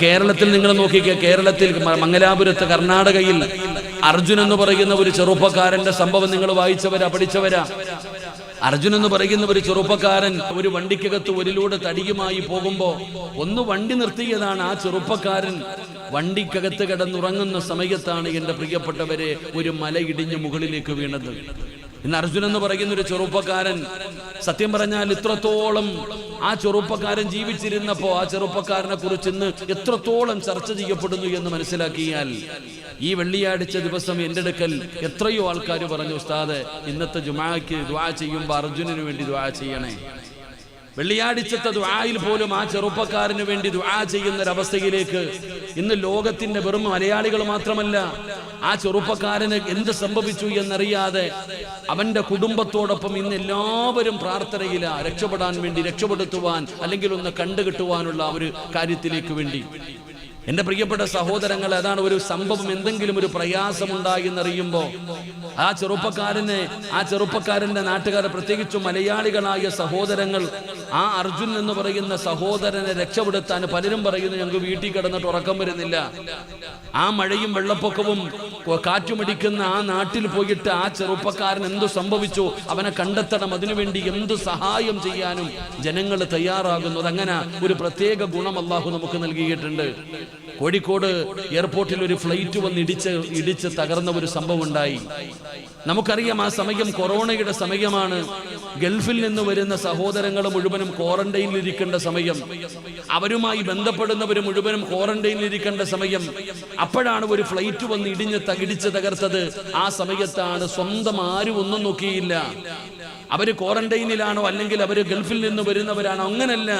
കേരളത്തിൽ നിങ്ങൾ നോക്കിക്കേ, കേരളത്തിൽ മംഗലാപുരത്ത് കർണാടകയിൽ അർജുൻ എന്ന് പറയുന്ന ഒരു ചെറുപ്പക്കാരന്റെ സംഭവം നിങ്ങൾ വായിച്ചവരാ, പഠിച്ചവരാ. അർജുൻ എന്ന് പറയുന്ന ഒരു ചെറുപ്പക്കാരൻ ഒരു വണ്ടിക്കകത്ത് ഒരിലൂടെ തടിയുമായി പോകുമ്പോ ഒന്ന് വണ്ടി നിർത്തിയതാണ്. ആ ചെറുപ്പക്കാരൻ വണ്ടിക്കകത്ത് കിടന്നുറങ്ങുന്ന സമയത്താണ് എന്റെ പ്രിയപ്പെട്ടവരെ ഒരു മല ഇടിഞ്ഞ് മുകളിലേക്ക് വീണത്. ഇന്ന് അർജുൻ എന്ന് പറയുന്ന ഒരു ചെറുപ്പക്കാരൻ, സത്യം പറഞ്ഞാൽ ഇത്രത്തോളം ആ ചെറുപ്പക്കാരൻ ജീവിച്ചിരുന്നപ്പോ ആ ചെറുപ്പക്കാരനെ കുറിച്ച് ഇന്ന് എത്രത്തോളം ചർച്ച ചെയ്യപ്പെടുന്നു എന്ന് മനസ്സിലാക്കിയാൽ, ഈ വെള്ളിയാഴ്ച ദിവസം എൻ്റെ അടുക്കൽ എത്രയോ ആൾക്കാർ പറഞ്ഞു, ഉസ്താദ് ഇന്നത്തെ ജുമാക്ക് ദുആ ചെയ്യുമ്പോൾ അർജുനന് വേണ്ടി ദുആ ചെയ്യണേ. വെള്ളിയാഴ്ചത്തെ ദുആയിൽ പോലും ആ ചെറുപ്പക്കാരന് വേണ്ടി ദുആ ചെയ്യുന്നൊരവസ്ഥയിലേക്ക് ഇന്ന് ലോകത്തിന്റെ വെറും മലയാളികൾ മാത്രമല്ല, ആ ചെറുപ്പക്കാരന് എന്ത് സംഭവിച്ചു എന്നറിയാതെ അവന്റെ കുടുംബത്തോടൊപ്പം ഇന്ന് എല്ലാവരും പ്രാർത്ഥനയില രക്ഷപ്പെടാൻ വേണ്ടി, രക്ഷപ്പെടുത്തുവാൻ അല്ലെങ്കിൽ ഒന്ന് കണ്ടുകിട്ടുവാനുള്ള ഒരു കാര്യത്തിലേക്ക് വേണ്ടി. എന്റെ പ്രിയപ്പെട്ട സഹോദരങ്ങൾ, അതാണ് ഒരു സംഭവം, എന്തെങ്കിലും ഒരു പ്രയാസമുണ്ടായി എന്നറിയുമ്പോ ആ ചെറുപ്പക്കാരന്റെ നാട്ടുകാരെ, പ്രത്യേകിച്ചും മലയാളികളായ സഹോദരങ്ങൾ, ആ അർജുൻ എന്ന് പറയുന്ന സഹോദരനെ രക്ഷപ്പെടുത്താൻ പലരും പറയുന്നു ഞങ്ങൾക്ക് വീട്ടിൽ കിടന്നിട്ട് ഉറക്കം വരുന്നില്ല. ആ മഴയും വെള്ളപ്പൊക്കവും കാറ്റുമടിക്കുന്ന ആ നാട്ടിൽ പോയിട്ട് ആ ചെറുപ്പക്കാരൻ എന്തു സംഭവിച്ചു, അവനെ കണ്ടെത്തണം, അതിനുവേണ്ടി എന്തു സഹായം ചെയ്യാനും ജനങ്ങൾ തയ്യാറാകുന്നു. അതങ്ങനെ ഒരു പ്രത്യേക ഗുണം അല്ലാഹു നമുക്ക് നൽകിയിട്ടുണ്ട്. കോഴിക്കോട് എയർപോർട്ടിൽ ഒരു ഫ്ലൈറ്റ് വന്ന് ഇടിച്ച് തകർന്ന ഒരു സംഭവം ഉണ്ടായി. നമുക്കറിയാം ആ സമയം കൊറോണയുടെ സമയമാണ്. ഗൾഫിൽ നിന്ന് വരുന്ന സഹോദരങ്ങൾ മുഴുവനും ക്വാറന്റൈനിൽ ഇരിക്കേണ്ട സമയം, അവരുമായി ബന്ധപ്പെടുന്നവർ മുഴുവനും ക്വാറന്റൈനിൽ ഇരിക്കേണ്ട സമയം. അപ്പോഴാണ് ഒരു ഫ്ലൈറ്റ് വന്ന് ഇടിച്ച് തകർത്തത്. ആ സമയത്താണ് സ്വന്തം ആരും ഒന്നും നോക്കിയില്ല. അവര് ക്വാറന്റൈനിലാണോ അല്ലെങ്കിൽ അവര് ഗൾഫിൽ നിന്ന് വരുന്നവരാണോ, അങ്ങനല്ല,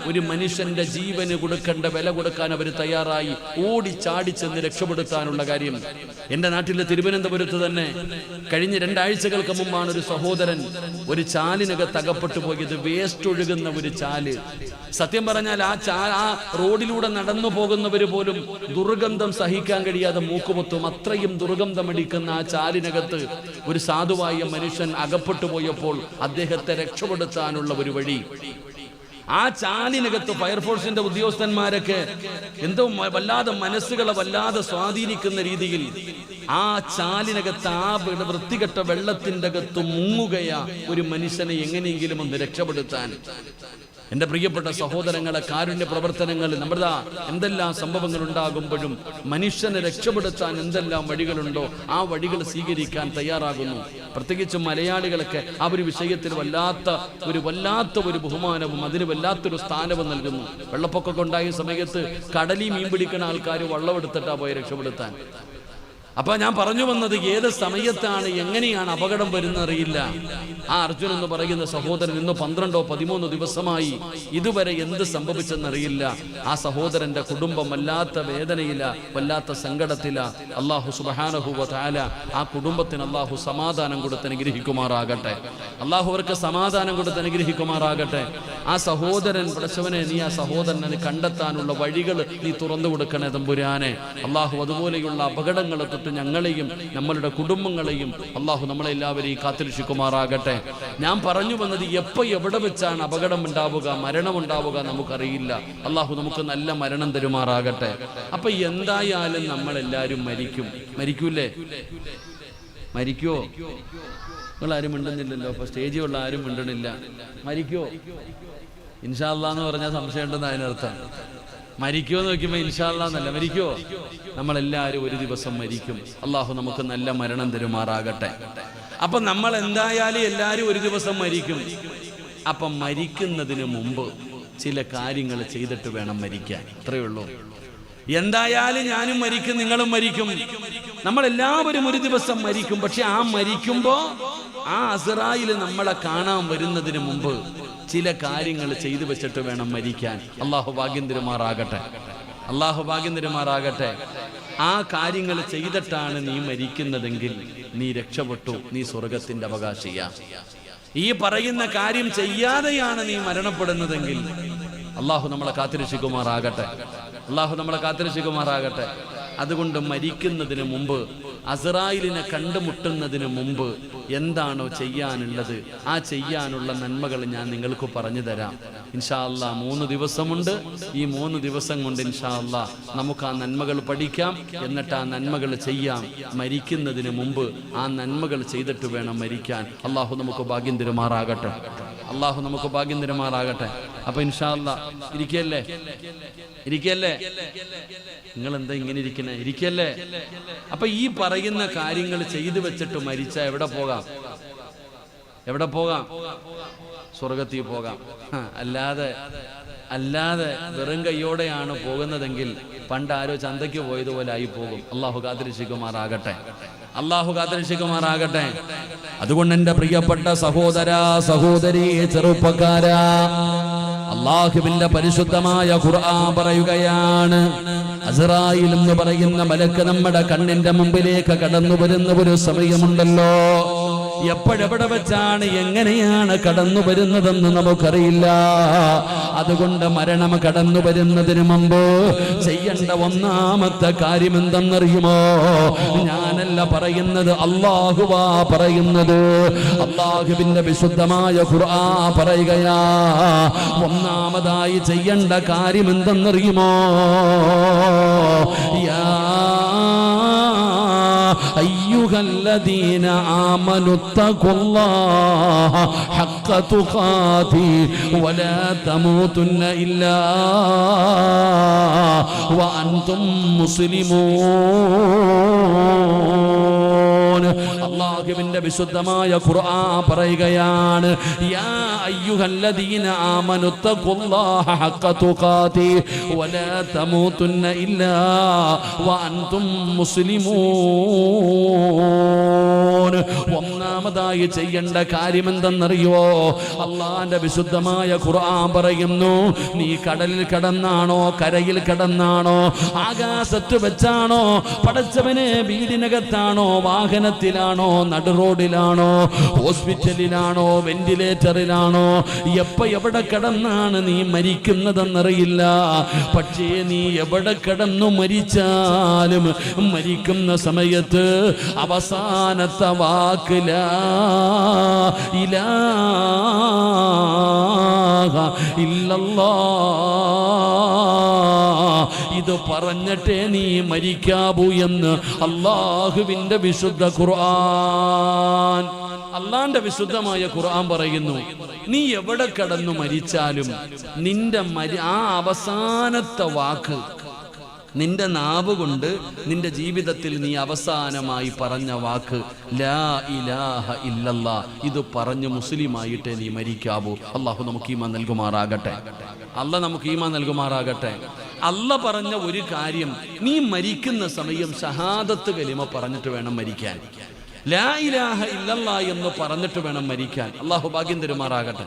ഒരു മനുഷ്യന്റെ ജീവന് കൊടുക്കേണ്ട വില കൊടുക്കാൻ അവർ തയ്യാറായി ഓടിച്ചാടി ചെന്ന് രക്ഷപ്പെടുത്താനുള്ള കാര്യം. എന്റെ നാട്ടിലെ തിരുവനന്തപുരത്ത് തന്നെ കഴിഞ്ഞ 2 ആഴ്ചകൾക്ക് മുമ്പാണ് ഒരു സഹോദരൻ ഒരു ചാലിനകത്ത് അകപ്പെട്ടു പോയത്. വേസ്റ്റ് ഒഴുകുന്ന ഒരു ചാല്. സത്യം പറഞ്ഞാൽ ആ റോഡിലൂടെ നടന്നു പോകുന്നവര് പോലും ദുർഗന്ധം സഹിക്കാൻ കഴിയാതെ മൂക്കുമൊത്തും. അത്രയും ദുർഗന്ധം അടിക്കുന്ന ആ ചാലിനകത്ത് ഒരു സാധുവായ മനുഷ്യൻ അകപ്പെട്ടു പോയപ്പോൾ അദ്ദേഹത്തെ രക്ഷപ്പെടുത്താനുള്ള ഒരു വഴി, ആ ചാലിനകത്ത് ഫയർഫോഴ്സിന്റെ ഉദ്യോഗസ്ഥന്മാരൊക്കെ എന്തോ വല്ലാതെ മനസ്സുകളെ വല്ലാതെ സ്വാധീനിക്കുന്ന രീതിയിൽ ആ ചാലിനകത്ത് ആ വൃത്തികെട്ട വെള്ളത്തിന്റെ അകത്ത് മുങ്ങുകയാ ഒരു മനുഷ്യനെ എങ്ങനെയെങ്കിലും ഒന്ന് രക്ഷപ്പെടുത്താൻ. എന്റെ പ്രിയപ്പെട്ട സഹോദരങ്ങളെ, കാരുണ്യ പ്രവർത്തനങ്ങൾ നമ്മുടെ എന്തെല്ലാം സംഭവങ്ങൾ ഉണ്ടാകുമ്പോഴും മനുഷ്യനെ രക്ഷപ്പെടുത്താൻ എന്തെല്ലാം വഴികളുണ്ടോ ആ വഴികൾ സ്വീകരിക്കാൻ തയ്യാറാകുന്നു. പ്രത്യേകിച്ചും മലയാളികളൊക്കെ ആ ഒരു വിഷയത്തിൽ വല്ലാത്ത ഒരു ബഹുമാനവും അതിന് വല്ലാത്തൊരു സ്ഥാനവും നൽകുന്നു. വെള്ളപ്പൊക്കമൊക്കെ ഉണ്ടായ സമയത്ത് കടലിൽ മീൻ പിടിക്കുന്ന ആൾക്കാർ വള്ളമെടുത്തിട്ടാ പോയി രക്ഷപ്പെടുത്താൻ. അപ്പൊ ഞാൻ പറഞ്ഞു വന്നത്, ഏത് സമയത്താണ് എങ്ങനെയാണ് അപകടം വരുന്നറിയില്ല. ആ അർജുൻ എന്ന് പറയുന്ന സഹോദരൻ ഇന്ന് 12-13 ദിവസമായി ഇതുവരെ എന്ത് സംഭവിച്ചെന്നറിയില്ല. ആ സഹോദരന്റെ കുടുംബം വല്ലാത്ത വേദനയില, വല്ലാത്ത സങ്കടത്തില. അല്ലാഹു സുബ്ഹാനഹു വ തആല ആ കുടുംബത്തിന് അല്ലാഹു സമാധാനം കൊടുത്ത് അനുഗ്രഹിക്കുമാറാകട്ടെ. അല്ലാഹു അവർക്ക് സമാധാനം കൊടുത്ത് അനുഗ്രഹിക്കുമാറാകട്ടെ. ആ സഹോദരൻ, പടച്ചവനെ, നീ ആ സഹോദരനെ കണ്ടെത്താനുള്ള വഴികൾ നീ തുറന്നു കൊടുക്കണേ തമ്പുരാനെ. അല്ലാഹു അതുപോലെയുള്ള അപകടങ്ങളെ തൊട്ട് ഞങ്ങളെയും നമ്മളുടെ കുടുംബങ്ങളെയും അല്ലാഹു നമ്മളെല്ലാവരെയും കാത്തുരക്ഷിക്കുമാറാകട്ടെ. ഞാൻ പറഞ്ഞു വന്നത്, എവിടെ വെച്ചാണ് അപകടം ഉണ്ടാവുക, മരണം ഉണ്ടാവുക നമുക്കറിയില്ല. അല്ലാഹു നമുക്ക് നല്ല മരണം തരുമാറാകട്ടെ. അപ്പൊ എന്തായാലും നമ്മളെല്ലാരും മരിക്കൂലേ? മരിക്കുവോ? നിങ്ങളാരും മിണ്ടുന്നില്ലല്ലോ. അപ്പൊ സ്റ്റേജിലുള്ള ആരും മിണ്ടണില്ല. മരിക്കുവോ? ഇൻഷാ അല്ലാഹ് എന്ന് പറഞ്ഞാൽ സംശയം ഉണ്ടെന്ന് അതിനർത്ഥം. മരിക്കുമോ എന്ന് നോക്കുമ്പോൾ ഇൻഷാ അല്ലാഹ് എന്നല്ല, മരിക്കുവോ? നമ്മളെല്ലാവരും ഒരു ദിവസം മരിക്കും. അല്ലാഹു നമുക്ക് നല്ല മരണം തരുമാറാകട്ടെ. അപ്പൊ നമ്മൾ എന്തായാലും എല്ലാവരും ഒരു ദിവസം മരിക്കും. അപ്പം മരിക്കുന്നതിന് മുമ്പ് ചില കാര്യങ്ങൾ ചെയ്തിട്ട് വേണം മരിക്കാൻ. അത്രയേ ഉള്ളൂ. എന്തായാലും ഞാനും മരിക്കും, നിങ്ങളും മരിക്കും, നമ്മളെല്ലാവരും ഒരു ദിവസം മരിക്കും. പക്ഷെ ആ മരിക്കുമ്പോ ആ അസ്റായിൽ നമ്മളെ കാണാൻ വരുന്നതിന് മുമ്പ് ചില കാര്യങ്ങൾ ചെയ്തു വെച്ചിട്ട് വേണം മരിക്കാൻ. അല്ലാഹു ഭാഗ്യം തരുമാറാകട്ടെ. അല്ലാഹു ഭാഗ്യം തരുമാറാകട്ടെ. ആ കാര്യങ്ങൾ ചെയ്തിട്ടാണ് നീ മരിക്കുന്നതെങ്കിൽ നീ രക്ഷപ്പെട്ടു, നീ സ്വർഗത്തിന്റെ അവകാശിയാ. ഈ പറയുന്ന കാര്യം ചെയ്യാതെയാണ് നീ മരണപ്പെടുന്നതെങ്കിൽ അല്ലാഹു നമ്മളെ കാത്തുരക്ഷിക്കുമാറാകട്ടെ. അല്ലാഹു നമ്മളെ കാത്തുരക്ഷിക്കുമാറാകട്ടെ. അതുകൊണ്ട് മരിക്കുന്നതിന് മുമ്പ് അസ്റായിലിനെ കണ്ടുമുട്ടുന്നതിന് മുമ്പ് എന്താണോ ചെയ്യാനുള്ളത് ആ ചെയ്യാനുള്ള നന്മകൾ ഞാൻ നിങ്ങൾക്ക് പറഞ്ഞു തരാം. ഇൻഷാ അല്ലാഹ് 3 ദിവസമുണ്ട്. ഈ 3 ദിവസം കൊണ്ട് ഇൻഷാ അല്ലാഹ് നമുക്ക് ആ നന്മകൾ പഠിക്കാം, എന്നിട്ട് ആ നന്മകൾ ചെയ്യാം. മരിക്കുന്നതിന് മുമ്പ് ആ നന്മകൾ ചെയ്തിട്ട് വേണം മരിക്കാൻ. അള്ളാഹു നമുക്ക് ഭാഗ്യം തരുമാറാകട്ടെ. അള്ളാഹു നമുക്ക് ഭാഗ്യം തരുമാറാകട്ടെ. അപ്പൊ ഇൻഷാ അല്ലാഹ് ഇരിക്കല്ലേ നിങ്ങൾ എന്താ ഇങ്ങനെ ഇരിക്കണേ? ഇരിക്കല്ലേ. അപ്പൊ ഈ പറയുന്ന കാര്യങ്ങൾ ചെയ്തു വെച്ചിട്ട് മരിച്ച എവിടെ പോകാം? സ്വർഗത്തിൽ പോകാം. അല്ലാതെ വെറും കയ്യോടെയാണ് പോകുന്നതെങ്കിൽ പണ്ട് ആരോ ചന്തയ്ക്ക് പോയതുപോലെ ആയി പോകും. അള്ളാഹു കാത്തിരക്ഷിക്കുമാറാകട്ടെ. അതുകൊണ്ട് എന്റെ പ്രിയപ്പെട്ട സഹോദരാ, സഹോദരി, ചെറുപ്പക്കാരാ, അല്ലാഹുവിന്റെ പരിശുദ്ധമായ ഖുർആൻ പറയുകയാണ്, അസ്റായിൽ എന്ന് പറയുന്ന മലക്ക് നമ്മുടെ കണ്ണിന്റെ മുമ്പിലേക്ക് കടന്നു വരുന്ന ഒരു സമയമുണ്ടല്ലോ. എപ്പോഴെവിടെ വെച്ചാണ് എങ്ങനെയാണ് കടന്നു വരുന്നതെന്ന് നമുക്കറിയില്ല. അതുകൊണ്ട് മരണം കടന്നു വരുന്നതിന് മുമ്പ് ചെയ്യേണ്ട ഒന്നാമത്തെ കാര്യം എന്തെന്നറിയുമോ? ഞാനല്ല പറയുന്നത്, അല്ലാഹുവാ പറയുന്നത്. അല്ലാഹുവിന്റെ വിശുദ്ധമായ ഖുർആൻ പറയുകയാ, ഒന്നാമതായി ചെയ്യേണ്ട കാര്യം എന്തെന്നറിയുമോ? യാ അയ്യുഹല്ലദീന ആമനു തഖുല്ലാഹ ഹഖ്ക തുഖാതി വലാ തമൂതുന്ന ഇല്ലാ വഅൻതും മുസ്ലിമൂൻ. അല്ലാഹുവിന്റെ വിശുദ്ധമായ ഖുർആൻ പറയുകയാണ്, യാ അയ്യുഹല്ലദീന ആമനു തഖുല്ലാഹ ഹഖ്ക തുഖാതി വലാ തമൂതുന്ന ഇല്ലാ വഅൻതും മുസ്ലിമൂൻ. ഒന്നാമതായി ചെയ്യേണ്ട കാര്യം എന്തെന്നറിയോ? അള്ളാന്റെ വിശുദ്ധമായ ഖുർആൻ പറയുന്നു, നീ കടലിൽ കടന്നാണോ, കരയിൽ കടന്നാണോ, ആകാശത്ത് വെച്ചാണോ, പടച്ചവനെ വീടിനകത്താണോ, വാഹനത്തിലാണോ, നടുറോഡിലാണോ, ഹോസ്പിറ്റലിലാണോ, വെന്റിലേറ്ററിലാണോ, എവിടെ കിടന്നാണ് നീ മരിക്കുന്നതെന്നറിയില്ല. പക്ഷേ നീ എവിടെ കിടന്നു മരിച്ചാലും മരിക്കുന്ന സമയത്ത് അവസാനത്തെ വാക്ക് ലാ ഇലാഹ ഇല്ലല്ലാഹ്, ഇത് പറഞ്ഞിട്ടേ നീ മരിക്കാവൂ എന്ന് അല്ലാഹുവിന്റെ വിശുദ്ധ ഖുർആൻ, അള്ളാന്റെ വിശുദ്ധമായ ഖുർആൻ പറയുന്നു. നീ എവിടെ കിടന്നു മരിച്ചാലും നിന്റെ ആ അവസാനത്തെ വാക്ക്, നിന്റെ നാവ് കൊണ്ട് നിന്റെ ജീവിതത്തിൽ നീ അവസാനമായി പറഞ്ഞ വാക്ക് ലാ ഇലാഹ ഇല്ലല്ലാഹ്, ഇത് പറഞ്ഞ് മുസ്ലിമായിട്ടേ നീ മരിക്കാവൂ. അള്ളാഹു നമുക്ക് ഈമാൻ നൽകുമാറാകട്ടെ. അല്ല പറഞ്ഞ ഒരു കാര്യം, നീ മരിക്കുന്ന സമയം ഷഹാദത്ത് കലിമ പറഞ്ഞിട്ട് വേണം മരിക്കാൻ. ലാ ഇലാഹ ഇല്ലല്ലാഹ് എന്ന് പറഞ്ഞിട്ട് വേണം മരിക്കാൻ. അള്ളാഹു ഭാഗ്യം തരുമാറാകട്ടെ.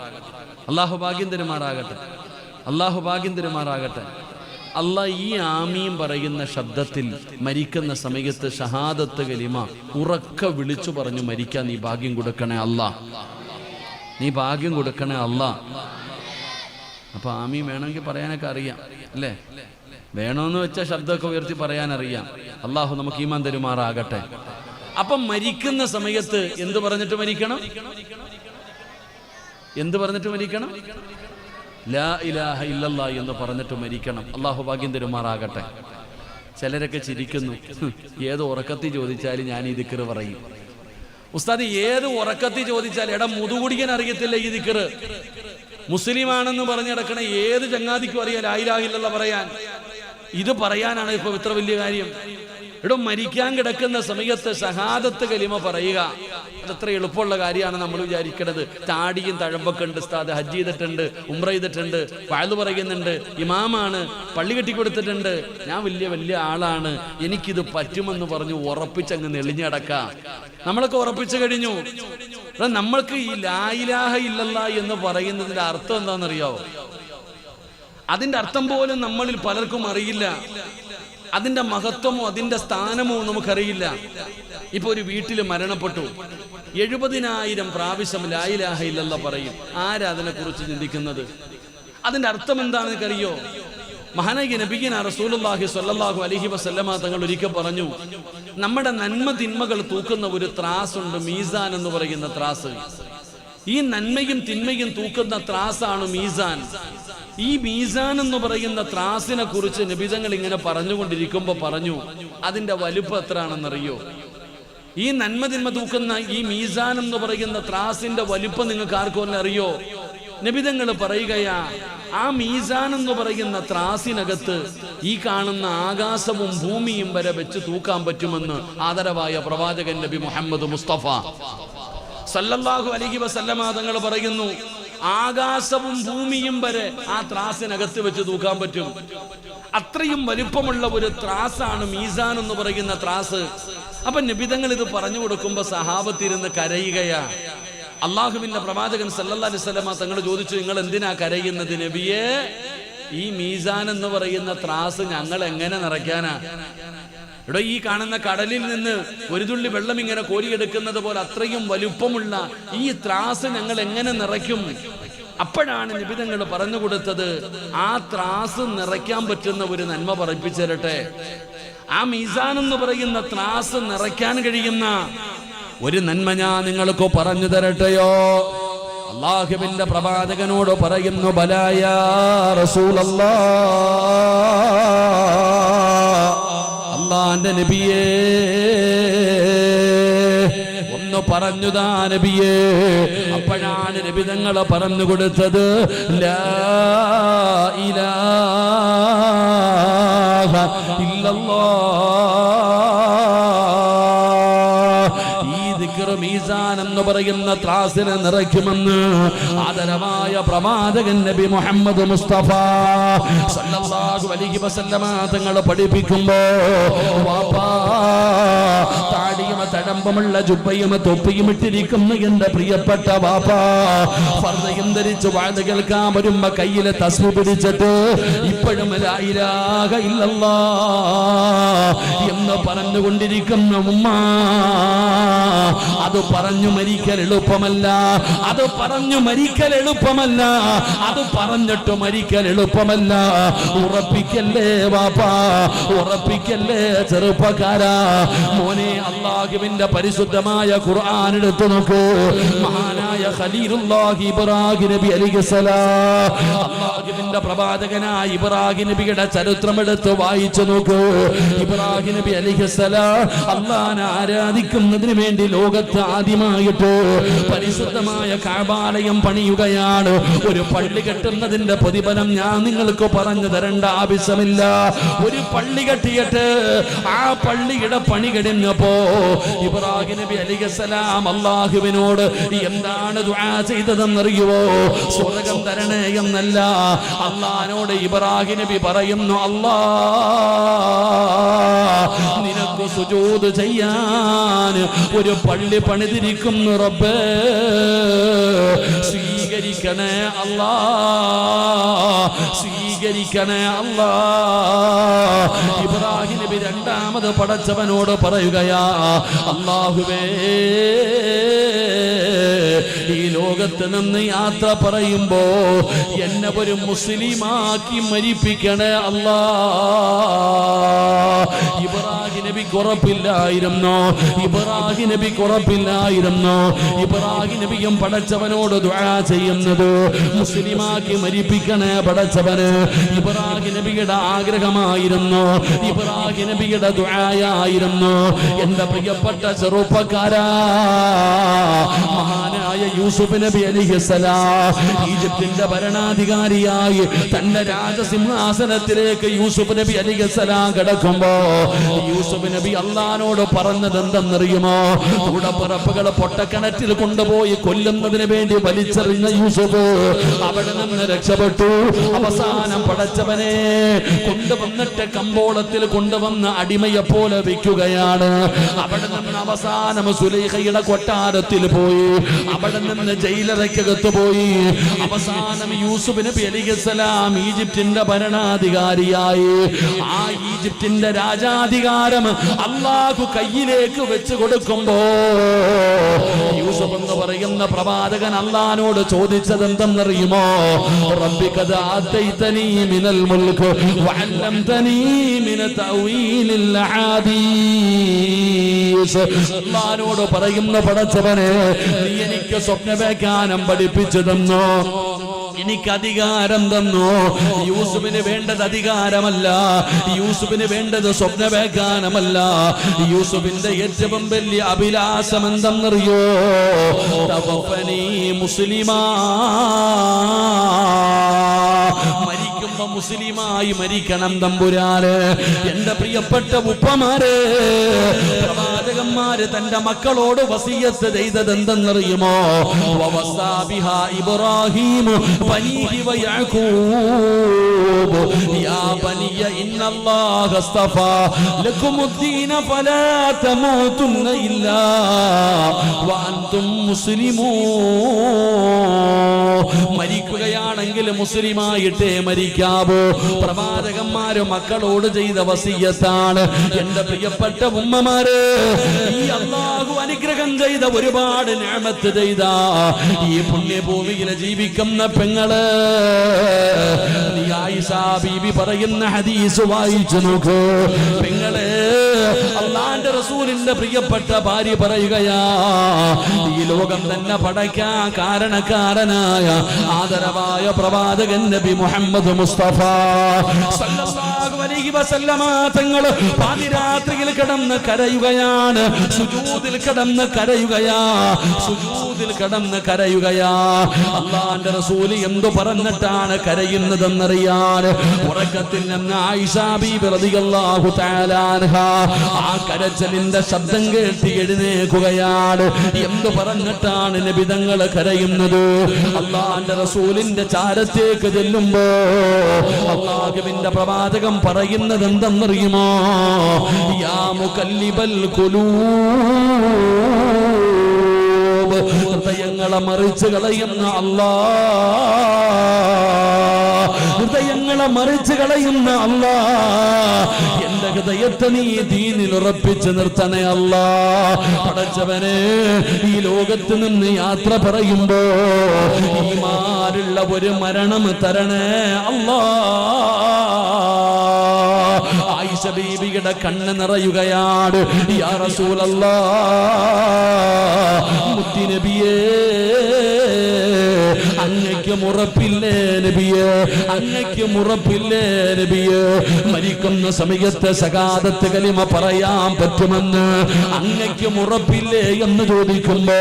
അല്ലാഹ് ഈ ആമീൻ പറയുന്ന ശബ്ദത്തിൽ മരിക്കുന്ന സമയത്ത് ഷഹാദത്ത് കലിമ ഉറക്ക വിളിച്ചു പറഞ്ഞു മരിക്കാൻ നീ ഭാഗ്യം കൊടുക്കണേ അല്ലാഹ്. അപ്പൊ ആമീൻ വേണമെങ്കിൽ പറയാനൊക്കെ അറിയാം അല്ലേ? വേണമെന്ന് വെച്ച ശബ്ദമൊക്കെ ഉയർത്തി പറയാനറിയാം. അള്ളാഹു നമുക്ക് ഈമാൻ തരുമാറാകട്ടെ. അപ്പം മരിക്കുന്ന സമയത്ത് എന്ത് പറഞ്ഞിട്ട് മരിക്കണം? ലാ ഇലാഹ ഇല്ലല്ലാഹ് എന്ന് പറഞ്ഞിട്ട് മരിക്കണം. അള്ളാഹു ഭാഗ്യം തരുമാറാകട്ടെ. ചിലരൊക്കെ ചിരിക്കുന്നു, ഏത് ഉറക്കത്തിൽ ചോദിച്ചാലും ഞാൻ ഈ ദിക്ർ പറയും. ഉസ്താദ്, ഏത് ഉറക്കത്തിൽ ചോദിച്ചാൽ എടാ മുതുകുടിക്കാൻ അറിയത്തില്ല ഈ ദിക്ർ? മുസ്ലിമാണെന്ന് പറഞ്ഞിടക്കണ ഏത് ചങ്ങാതിക്കും അറിയാം ലാ ഇലാഹ ഇല്ലല്ലാഹ് പറയാൻ. ഇത് പറയാനാണ് ഇപ്പൊ ഇത്ര വലിയ കാര്യം. ഇവിടെ മരിക്കാൻ കിടക്കുന്ന സമയത്ത് ഷഹാദത്ത് കലിമ പറയുക, അതത്ര എളുപ്പമുള്ള കാര്യമാണ് നമ്മൾ വിചാരിക്കുന്നത്. താടിയും തഴമ്പൊക്കെ ഉണ്ട്, ഉസ്താദ് ഹജ്ജ് ചെയ്തിട്ടുണ്ട്, ഉംറ ചെയ്തിട്ടുണ്ട്, വഅദ് പറയുന്നുണ്ട്, ഇമാമാണ്, പള്ളി കെട്ടി കൊടുത്തിട്ടുണ്ട്, ഞാൻ വലിയ ആളാണ്, എനിക്കിത് പറ്റുമെന്ന് പറഞ്ഞു ഉറപ്പിച്ചങ്ങ് നെളിഞ്ഞടക്കാം. നമ്മളൊക്കെ ഉറപ്പിച്ചു കഴിഞ്ഞു. നമ്മൾക്ക് ഈ ലാ ഇലാഹ ഇല്ലല്ലാഹ് എന്ന് പറയുന്നതിന്റെ അർത്ഥം എന്താണെന്നറിയാവോ? അതിന്റെ അർത്ഥം പോലും നമ്മളിൽ പലർക്കും അറിയില്ല. അതിന്റെ മഹത്വമോ അതിന്റെ സ്ഥാനമോ നമുക്കറിയില്ല. ഇപ്പൊ ഒരു വീട്ടിൽ മരണപ്പെട്ടു, 70,000 പ്രാവശ്യം ലാ ഇലാഹ ഇല്ലല്ലാഹ് പറയും. ആരാ അതിനെ കുറിച്ച് ചിന്തിക്കുന്നത്? അതിന്റെ അർത്ഥം എന്താണെന്ന് അറിയോ? മഹാനായ നബിയിന റസൂലുള്ളാഹി സ്വല്ലല്ലാഹു അലൈഹി വസല്ലമ തങ്ങൾ ഒരിക്കൽ പറഞ്ഞു, നമ്മുടെ നന്മ തിന്മകൾ തൂക്കുന്ന ഒരു ത്രാസുണ്ട്, മീസാൻ എന്ന് പറയുന്ന ത്രാസ്. ഈ നന്മയും തിന്മയും തൂക്കുന്ന ത്രാസാണ് മീസാൻ. ഈ മീസാൻ എന്ന് പറയുന്ന ത്രാസിനെ കുറിച്ച് നബിതങ്ങൾ ഇങ്ങനെ പറഞ്ഞുകൊണ്ടിരിക്കുമ്പോ പറഞ്ഞു, അതിന്റെ വലുപ്പം എത്രയാണെന്നറിയോ? ഈ നന്മ തിന്മ തൂക്കുന്ന ഈ മീസാൻ എന്ന് പറയുന്ന ത്രാസിന്റെ വലുപ്പം നിങ്ങൾക്ക് ആർക്കും അറിയോ? നബിതങ്ങൾ പറയുകയാ, ആ മീസാൻ എന്ന് പറയുന്ന ത്രാസിനകത്ത് ഈ കാണുന്ന ആകാശവും ഭൂമിയും വരെ വെച്ച് തൂക്കാൻ പറ്റുമെന്ന് ആദരവായ പ്രവാചകൻ നബി മുഹമ്മദ് മുസ്തഫ സല്ലല്ലാഹു അലൈഹി വസല്ലമ തങ്ങൾ പറയുന്നു, ആകാശവും ഭൂമിയും വരെ ആ ത്രാസിനകത്ത് വെച്ച് തൂക്കാൻ പറ്റും. അത്രയും വലിപ്പമുള്ള ഒരു ത്രാസാണ് മീസാൻ എന്ന് പറയുന്ന ത്രാസ്. അപ്പൊ നബിതങ്ങൾ ഇത് പറഞ്ഞു കൊടുക്കുമ്പോ സഹാബത്തിരുന്ന് കരയുകയാ. അള്ളാഹുവിന്റെ പ്രവാചകൻ സല്ലല്ലാഹു അലൈഹി വസല്ലമ തങ്ങൾ ചോദിച്ചു, നിങ്ങൾ എന്തിനാ കരയുന്നത് നബിയേ? ഈ മീസാൻ എന്ന് പറയുന്ന ത്രാസ് ഞങ്ങൾ എങ്ങനെ നിറയ്ക്കാനാ? ഇവിടെ ഈ കാണുന്ന കടലിൽ നിന്ന് ഒരു തുള്ളി വെള്ളം ഇങ്ങനെ കോരിയെടുക്കുന്നത് പോലെ അത്രയും വലുപ്പമുള്ള ഈ ത്രാസ് ഞങ്ങൾ എങ്ങനെ നിറയ്ക്കും? അപ്പോഴാണ് നിബിധങ്ങൾ പറഞ്ഞു കൊടുത്തത്, ആ ത്രാസ് നിറയ്ക്കാൻ പറ്റുന്ന ഒരു നന്മ പറയിപ്പിച്ചു തരട്ടെ. ആ മീസാൻ എന്ന് പറയുന്ന ത്രാസ് നിറയ്ക്കാൻ കഴിയുന്ന ഒരു നന്മ ഞാൻ നിങ്ങൾക്ക് പറഞ്ഞു തരട്ടെയോ? അല്ലാഹുവിന്റെ പ്രവാചകനോട് പറയുന്നു, ബലായ റസൂലല്ലാഹ്, അല്ലാഹുവിന്റെ നബിയേ ഒന്ന് പറഞ്ഞുതാ നബിയേ. അപ്പോഴാണ് നബി തങ്ങളെ പറഞ്ഞു കൊടുത്തത്, ലാ ഇലാഹ ഇല്ലല്ലാഹ്. മീസാൻ എന്ന് പറയുന്ന ത്രാസിനെ നിറയ്ക്കുമെന്ന് ആദരവായ പ്രവാചകൻ നബി മുഹമ്മദ് മുസ്തഫ സല്ലല്ലാഹു അലൈഹി വസല്ലമ തങ്ങൾ പഠിപ്പിക്കുമ്പോ, വാപ്പാ താടിയും തഴമ്പുമുള്ള ജുബ്ബയും തൊപ്പിയും ഇട്ടിരിക്കുന്ന എന്റെ പ്രിയപ്പെട്ട വാപ്പാ, ഫർദയും ധരിച്ച് വാഴ കേൾക്കാൻ വരുമ്പോ കയ്യിലെ തസ്ബീഹ് പിടിച്ചിട്ട് ഇപ്പോഴും ലാ ഇലാഹ ഇല്ലല്ലാഹ് എന്ന് പറഞ്ഞുകൊണ്ടിരിക്കുന്ന ഉമ്മ, അത് പറഞ്ഞു മരിക്കൽ എളുപ്പമല്ല, അത് പറഞ്ഞു മരിക്കൽ എളുപ്പമല്ല, അത് പറഞ്ഞിട്ട് മരിക്കൽ എളുപ്പമല്ല. ഉറപ്പിക്കല്ലേ വാപ്പാ, ഉറപ്പിക്കല്ലേ ചെറുപ്പക്കാരാ. മോനെ, അല്ലാഹുവിന്റെ പരിശുദ്ധമായ ഖുർആൻ എടുത്തു നോക്കൂ. മഹാനായ ഖലീലുല്ലാഹി ഇബ്രാഹിം നബി അലൈഹിസ്സലാം, അല്ലാഹുവിന്റെ പ്രവാചകനായ ഇബ്രാഹിം നബിയുടെ ചരിത്രം എടുത്ത് വായിച്ചു നോക്കൂ. ഇബ്രാഹിം നബി അലൈഹിസ്സലാം അല്ലാഹുവിനെ ആരാധിക്കുന്നതിന് വേണ്ടി ലോകത്ത് ആദ്യമായിട്ട് പരിശുദ്ധമായ കഅബാലയം പണിയുകയാണ്. ഒരു പള്ളി കെട്ടുന്നതിന്റെ പ്രതിഫലം ഞാൻ നിങ്ങൾക്ക് പറഞ്ഞു തരേണ്ട ആവശ്യമില്ല. ഒരു പള്ളി കെട്ടിയിട്ട് ആ പള്ളിയുടെ പണി കഴിഞ്ഞപ്പോ ഇബ്രാഹിം നബി അലൈഹിസ്സലാം അല്ലാഹുവിനോട് എന്താണ് ദുആ ചെയ്തതെന്നറിയുവോ? സ്വർഗ്ഗം തരണേ എന്നല്ല, അല്ലാഹുവിനോട് ഇബ്രാഹിം നബി പറയുന്നു, അല്ലാഹ് നിനക്ക് സുജൂദ് ചെയ്യാൻ ഒരു പള്ളി പണിതിരിക്കുന്നു റബ്ബേ, സ്വീകരിക്കണേ അല്ലാഹ്, സ്വീകരിക്കണേ അല്ലാഹ്. ഇബ്രാഹിം നബി രണ്ടാമത് പടച്ചവനോട് പറയുകയാ, അല്ലാഹുവേ ഈ ലോകത്ത് നിന്ന് യാത്ര പറയുമ്പോ എന്നെ ഒരു മുസ്ലിമാക്കി മരിപ്പിക്കണേ അല്ലാഹ്. ഇബ്രാഹിം നബിക്ക് ഉറപ്പില്ലായിരുന്നു, ഇബ്രാഹിം നബിക്ക് ഉറപ്പില്ലായിരുന്നു. ഇബ്രാഹിം നബിയും പടച്ചവനോട് ദുആ ചെയ്യുന്നത് മുസ്ലിമാക്കി മരിപ്പിക്കണേ പടച്ചവന്. ഇബ്രാഹിം നബിയുടെ ആഗ്രഹമായിരുന്നു, ഇബ്രാഹിം നബിയുടെ ദുആയായിരുന്നു. എന്റെ പ്രിയപ്പെട്ട ചെറുപ്പക്കാരാ, മഹാനായ യൂസുഫ് നബി അലൈഹിസ്സലാം ഈജിപ്തിന്റെ ഭരണാധികാരിയായി തന്റെ രാജസിംഹാസനത്തിലേക്ക് യൂസുഫ് നബി അലൈഹിസ്സലാം കിടക്കുമ്പോ യൂസുഫ് നബി അള്ളാഹുവിനോട് പറഞ്ഞത് എന്തെന്നറിയുമോ? കൂടപ്പിറപ്പുകൾ പൊട്ടക്കിണറ്റിൽ കൊണ്ടുപോയി കൊല്ലുന്നതിന് വേണ്ടി വലിച്ചെറിഞ്ഞ യൂസുഫ് അവിടെ നിന്ന് രക്ഷപ്പെട്ടു. അവസാനം പടച്ചവനെ കൊണ്ടുവന്നിട്ട് കമ്പോളത്തിൽ കൊണ്ടുവന്ന് അടിമയെ പോലെ വിൽക്കുകയാണ്. അവിടെ നിന്ന് അവസാനം സുലൈഖയുടെ കൊട്ടാരത്തിൽ പോയി, അവിടെ നിന്ന് ജയിലറയ്ക്കകത്ത് പോയി. അവസാനം യൂസുഫ് നബി അലൈഹിസ്സലാം ഈജിപ്തിന്റെ ഭരണാധികാരിയായി. ആ ഈജിപ്തിന്റെ രാജാധികാരം അള്ളാഹു കയ്യിലേക്ക് വെച്ച് കൊടുക്കുമ്പോ യൂസുഫ് എന്ന് പറയുന്ന പ്രവാചകൻ അള്ളാഹിനോട് ചോദിച്ചത് എന്തെന്നറിയുമോ? റബ്ബി ഖദ് ആതൈതനീ മിനൽ മുൽക് വഅല്ലംതനീ മിന തഅവീലിൽ ഹദീസ്. അള്ളാഹിനോട് പറയുന്ന പടച്ചവനെ, നീ എനിക്ക് സ്വപ്നവ്യാഖ്യാനം പഠിപ്പിച്ചു തന്നോ, എനിക്ക് അധികാരം തന്നോ. യൂസുഫിന് വേണ്ടത് അധികാരമല്ല, യൂസുഫിന് വേണ്ടത് സ്വപ്നവ്യാഖ്യാനമല്ല. യൂസുഫിന്റെ ഏറ്റവും വലിയ അഭിലാഷം എന്തെന്നറിയോ? തവഫനി മുസ്ലിമാ, മരിക്കുമ്പോ മുസ്ലിമായി മരിക്കണം തമ്പുരാന്. എന്റെ പ്രിയപ്പെട്ട ഉപ്പമാര്, പ്രവാചകന്മാര് തന്റെ മക്കളോട് വസിയത്ത് ചെയ്തത് എന്തെന്നറിയുമോ? വവസാ ബിഹാ ഇബ്രാഹിം ബനീഹി വയഅഖൂബ് യാ ബനിയ ഇന്നല്ലാഹ അസ്തഫാ ലകുമുദ്ദീന ഫലാ തമൂതുന്ന ഇല്ലാ വഅൻതും മുസ്ലിമൂൻ. മരിക്കുകയാണെങ്കിൽ മുസ്ലിമായിട്ടേ മരിക്കാവൂ. പ്രവാചകന്മാര് മക്കളോട് ചെയ്ത വസിയത്താണ്. എന്റെ പ്രിയപ്പെട്ട ഉമ്മമാര്, ഈ അല്ലാഹു അനുഗ്രഹം ചെയ്ത ഒരുപാട് നിഅമത്ത് ചെയ്ത ഈ പുണ്യഭൂമിയിൽ ജീവിക്കുന്ന പെങ്ങള്, നീ ആയിഷ ബീബി പറയുന്ന ഹദീസ് വായിച്ചു നോക്കൂ. പെങ്ങള്, അല്ലാഹുവിന്റെ റസൂലിന്റെ പ്രിയപ്പെട്ട ഭാര്യ പറയുകയാ, ഈ ലോകം തന്നെ പടയ്ക്കാൻ കാരണക്കാരനായ ആദരവായ പ്രവാചകൻ നബി മുഹമ്മദ് മുസ്തഫ സല്ലല്ലാഹു അലൈഹി വസല്ലമ തങ്ങൾ പാതിരാത്രിയിൽ കിടന്ന് കരയുകയാണ്, സുജൂദിൽ കിടന്ന് കരയുകയാ, സുജൂദിൽ കിടന്ന് കരയുകയാ. അല്ലാഹുവിന്റെ റസൂൽ എന്തു പറഞ്ഞിട്ടാണ് കരയുന്നതെന്നറിയാൻ ഉറക്കത്തിൽ നിന്ന് ആയിഷ ബീബി റളിയല്ലാഹു തആല അൻഹാ ആ കരച്ചിലിന്റെ ശബ്ദം കേട്ട് എഴുന്നേൽക്കുകയാണ്. എന്തു പറഞ്ഞിട്ടാണ് നബി തങ്ങൾ കരയുന്നത്? അല്ലാഹുവിന്റെ റസൂലിന്റെ ചാരത്തേക്ക് ചെല്ലുമ്പോ അല്ലാഹുവിന്റെ പ്രവാചകൻ പറയുന്നത് എന്തെന്നറിയുമോ? യാ മുകല്ലിബൽ ഖുലൂബ്, ഹൃദയങ്ങളെ മറിച്ച് കളയുന്ന അല്ലാഹ്, ഹൃദയങ്ങളെ മറിച്ച് കളയുന്ന അല്ലാഹ്, എന്റെ ഹൃദയത്തെ നീ ദീനിൽ ഉറപ്പിച്ച് നിർത്തണേ അല്ലാഹ്. പടച്ചവനെ, ഈ ലോകത്ത് നിന്ന് യാത്ര പറയുമ്പോ ഈമാനുള്ള ഒരു മരണം തരണേ അല്ലാഹ്. ആയിഷ ബീബിയുടെ കണ്ണ് നിറയുകയാണ്. യാ റസൂലല്ലാഹ്, മുത്തി നബിയേ, അങ്ങയ്ക്ക് ഉറപ്പില്ലേ നബിയേ, അങ്ങയ്ക്ക് ഉറപ്പില്ലേ നബിയേ, മരിക്കുന്ന സമയത്ത് ശഹാദത്ത് കലിമ പറയാൻ പറ്റുമെന്ന് അങ്ങയ്ക്ക് ഉറപ്പില്ലേ എന്ന് ചോദിക്കുമ്പോ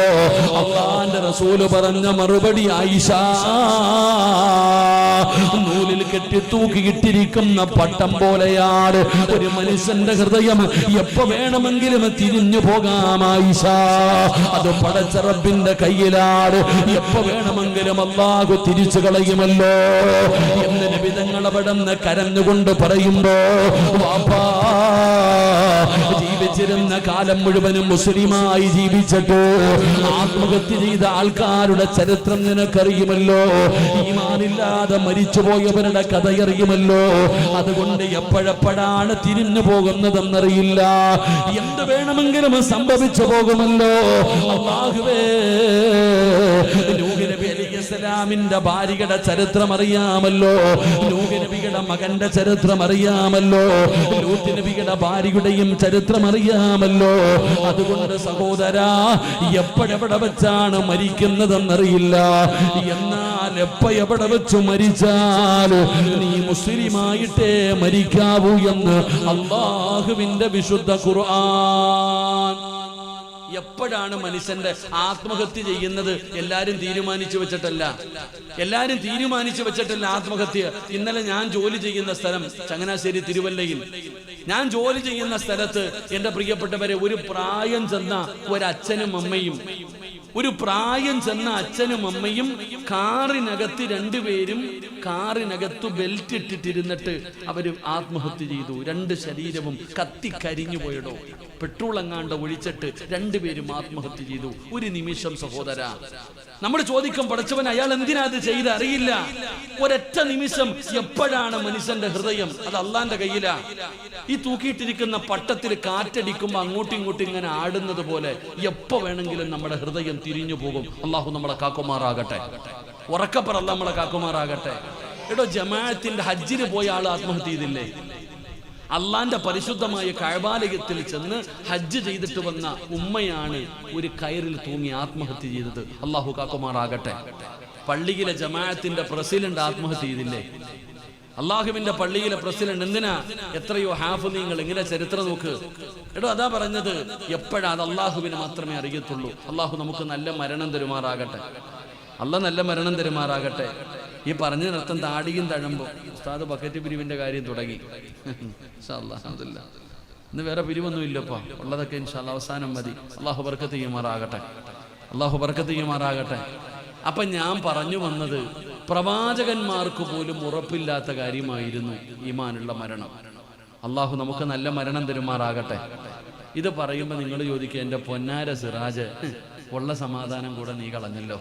അല്ലാഹുവിന്റെ റസൂല് പറഞ്ഞ മറുപടി, ആയിഷ, നൂലിൽ കെട്ടി തൂക്കിയിട്ടിരിക്കുന്ന പട്ടം പോലെയാണ് ഒരു മനുഷ്യന്റെ ഹൃദയം. എപ്പോ വേണമെങ്കിലും തിരിഞ്ഞു പോകാം ആയിഷ, അത് പടച്ച റബ്ബിന്റെ കയ്യിലാണ്. എപ്പോ വേണമെങ്കിലും അല്ലാഹു തിരിച്ചു കളയുമല്ലോ എന്ന് നബി തങ്ങൾ അവിടുന്ന് കരഞ്ഞുകൊണ്ട് പറയുമ്പോ, വാപ്പാ, ജീവിച്ചിരുന്ന കാലം മുഴുവനും മുസ്ലിമായി ജീവിച്ചിട്ട് ആത്മഹത്യ ചെയ്ത ആൾക്കാരുടെ ചരിത്രം നിനക്കറിയുമല്ലോ, ഈമാനില്ലാതെ മരിച്ചുപോയവരുടെ കഥയറിയുമല്ലോ. അതുകൊണ്ട് എപ്പോഴെപ്പോഴാണ് തിരിഞ്ഞു പോകുന്നതെന്നറിയില്ല, എന്ത് വേണമെങ്കിലും സംഭവിച്ചു പോകുമല്ലോ. അല്ലാഹുവേ, നൂഹ് നബി അലൈഹിസ്സലാമിന്റെ ഭാര്യയുടെ ചരിത്രം അറിയാമല്ലോ, നൂഹ് നബിയുടെ മകന്റെ ചരിത്രം അറിയാമല്ലോ, ലൂത്ത് നബിയുടെ ഭാര്യയുടെയും ചരിത്രം അറിയാമല്ലോ. അതുകൊണ്ട് സഹോദരാ, എപ്പോഴെവിടെ വെച്ചാണ് മരിക്കുന്നതെന്നറിയില്ല. എന്നാൽ എവിടെ വെച്ചു മരിച്ചാൽ നീ മുസ്ലിമായിട്ടേ മരിക്കാവൂ എന്ന് അല്ലാഹുവിന്റെ വിശുദ്ധ ഖുർആൻ. എപ്പോഴാണ് മനുഷ്യന്റെ ആത്മഹത്യ ചെയ്യുന്നത്? എല്ലാരും തീരുമാനിച്ചു വെച്ചിട്ടല്ല, എല്ലാരും തീരുമാനിച്ചു വെച്ചിട്ടല്ല ആത്മഹത്യ. ഇന്നലെ ഞാൻ ജോലി ചെയ്യുന്ന സ്ഥലം ചങ്ങനാശ്ശേരി തിരുവല്ലയിൽ, ഞാൻ ജോലി ചെയ്യുന്ന സ്ഥലത്ത് എന്റെ പ്രിയപ്പെട്ടവരെ, ഒരു പ്രായം ചെന്ന ഒരച്ഛനും അമ്മയും ഒരു പ്രായം ചെന്ന അച്ഛനും അമ്മയും കാറിനകത്ത് രണ്ടുപേരും കാറിനകത്ത് ബെൽറ്റ് ഇട്ടിട്ടിരുന്നിട്ട് അവര് ആത്മഹത്യ ചെയ്തു. രണ്ട് ശരീരവും കത്തിക്കരിഞ്ഞു പോയിടോ. പെട്രോൾ എങ്ങാണ്ട് ഒഴിച്ചിട്ട് രണ്ടുപേരും ആത്മഹത്യ ചെയ്തു. ഒരു നിമിഷം സഹോദര, നമ്മൾ ചോദിക്കും പടച്ചവൻ അയാൾ എന്തിനാ അത് ചെയ്ത് അറിയില്ല. ഒരൊറ്റ നിമിഷം എപ്പോഴാണ് മനുഷ്യന്റെ ഹൃദയം? അത് അള്ളാന്റെ കയ്യിലാ. ഈ തൂക്കിയിട്ടിരിക്കുന്ന പട്ടത്തിൽ കാറ്റടിക്കുമ്പോ അങ്ങോട്ടും ഇങ്ങോട്ടും ഇങ്ങനെ ആടുന്നത് പോലെ എപ്പോ വേണമെങ്കിലും നമ്മുടെ ഹൃദയം തിരിഞ്ഞു പോകും. അള്ളാഹു നമ്മളെ കാക്കുമാറാകട്ടെ. ഉറക്കപ്പറ നമ്മളെ കാക്കുമാറാകട്ടെ. എടോ, ജമാഅത്തിന്റെ ഹജ്ജിന് പോയ ആൾ ആത്മഹത്യ ചെയ്തില്ലേ? അള്ളാന്റെ പരിശുദ്ധമായ കഅബാലയത്തിൽ ചെന്ന് ഹജ്ജ് ചെയ്തിട്ട് വന്ന ഉമ്മയാണ് ഒരു കയറിൽ തൂങ്ങി ആത്മഹത്യ ചെയ്തത്. അള്ളാഹു കാക്കുമാറാകട്ടെ. പള്ളിയിലെ ജമാഅത്തിന്റെ പ്രസിഡന്റ് ആത്മഹത്യ ചെയ്തില്ലേ? അള്ളാഹുവിന്റെ പള്ളിയിലെ പ്രസിഡന്റ് എന്തിനാ? എത്രയോ ഹാഫിളീങ്ങൾ. ഇങ്ങനെ ചരിത്രം നോക്ക്. എടോ, അതാ പറഞ്ഞത്, എപ്പോഴാ അത് അള്ളാഹുവിന് മാത്രമേ അറിയത്തുള്ളൂ. അള്ളാഹു നമുക്ക് നല്ല മരണം തരുമാറാകട്ടെ. അള്ളാഹ് നല്ല മരണം തരുമാറാകട്ടെ. ഈ പറഞ്ഞ നൃത്തം താടിയും തഴമ്പോ ഉസ്താദ് ബക്കറ്റ് പിരിവിന്റെ കാര്യം തുടങ്ങി. ഇന്ന് വേറെ പിരിവൊന്നും ഇല്ലപ്പാ, ഉള്ളതൊക്കെ ഇൻഷാല്ലാ അവസാനം മതി. അള്ളാഹു ബർക്കത്ത് ചെയ്യുമാറാകട്ടെ. അള്ളാഹു ബർക്കത്ത് ചെയ്യുമാറാകട്ടെ. അപ്പൊ ഞാൻ പറഞ്ഞു വന്നത്, പ്രവാചകന്മാർക്ക് പോലും ഉറപ്പില്ലാത്ത കാര്യമായിരുന്നു ഈമാനുള്ള മരണം. അള്ളാഹു നമുക്ക് നല്ല മരണം തരുമാറാകട്ടെ. ഇത് പറയുമ്പോൾ നിങ്ങൾ ചോദിക്കുക, എൻ്റെ പൊന്നാര സിറാജ്, ഉള്ള സമാധാനം കൂടെ നീ കളഞ്ഞല്ലോ.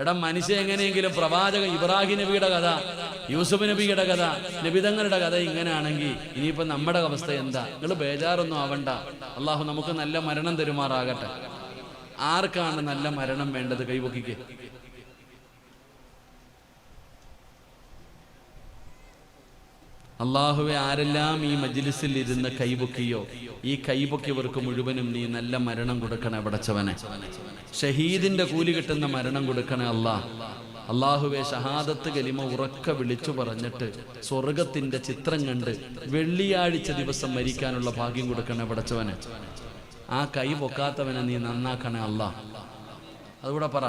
എടാ, മനുഷ്യ എങ്ങനെയെങ്കിലും പ്രവാചക ഇബ്രാഹിം നബിയുടെ കഥ, യൂസുഫ് നബിയുടെ കഥ, നബിതങ്ങളുടെ കഥ ഇങ്ങനെയാണെങ്കിൽ ഇനിയിപ്പോ നമ്മുടെ അവസ്ഥ എന്താ? നിങ്ങൾ ബേജാറൊന്നും ആവണ്ട. അള്ളാഹു നമുക്ക് നല്ല മരണം തരുമാറാകട്ടെ. ആർക്കാണ് നല്ല മരണം വേണ്ടത്? കൈപൊക്കിക്ക്. അള്ളാഹുവെ, ആരെല്ലാം ഈ മജ്ലിസിൽ ഇരുന്ന് കൈപൊക്കിയോ, ഈ കൈപൊക്കിയവർക്ക് മുഴുവനും നീ നല്ല മരണം കൊടുക്കണേ പടച്ചവനെ. ഷഹീദിന്റെ കൂലി കിട്ടുന്ന മരണം കൊടുക്കണേ അല്ലാഹ്. അള്ളാഹുവെ, ഷഹാദത്ത് കലിമ ഉറക്ക വിളിച്ചു പറഞ്ഞിട്ട് സ്വർഗത്തിന്റെ ചിത്രം കണ്ട് വെള്ളിയാഴ്ച ദിവസം മരിക്കാനുള്ള ഭാഗ്യം കൊടുക്കണേ പടച്ചവനെ. ആ കൈ പൊക്കാത്തവനെ നീ നന്നാക്കണേ അല്ലാഹ്. അതുകൂടെ പറ.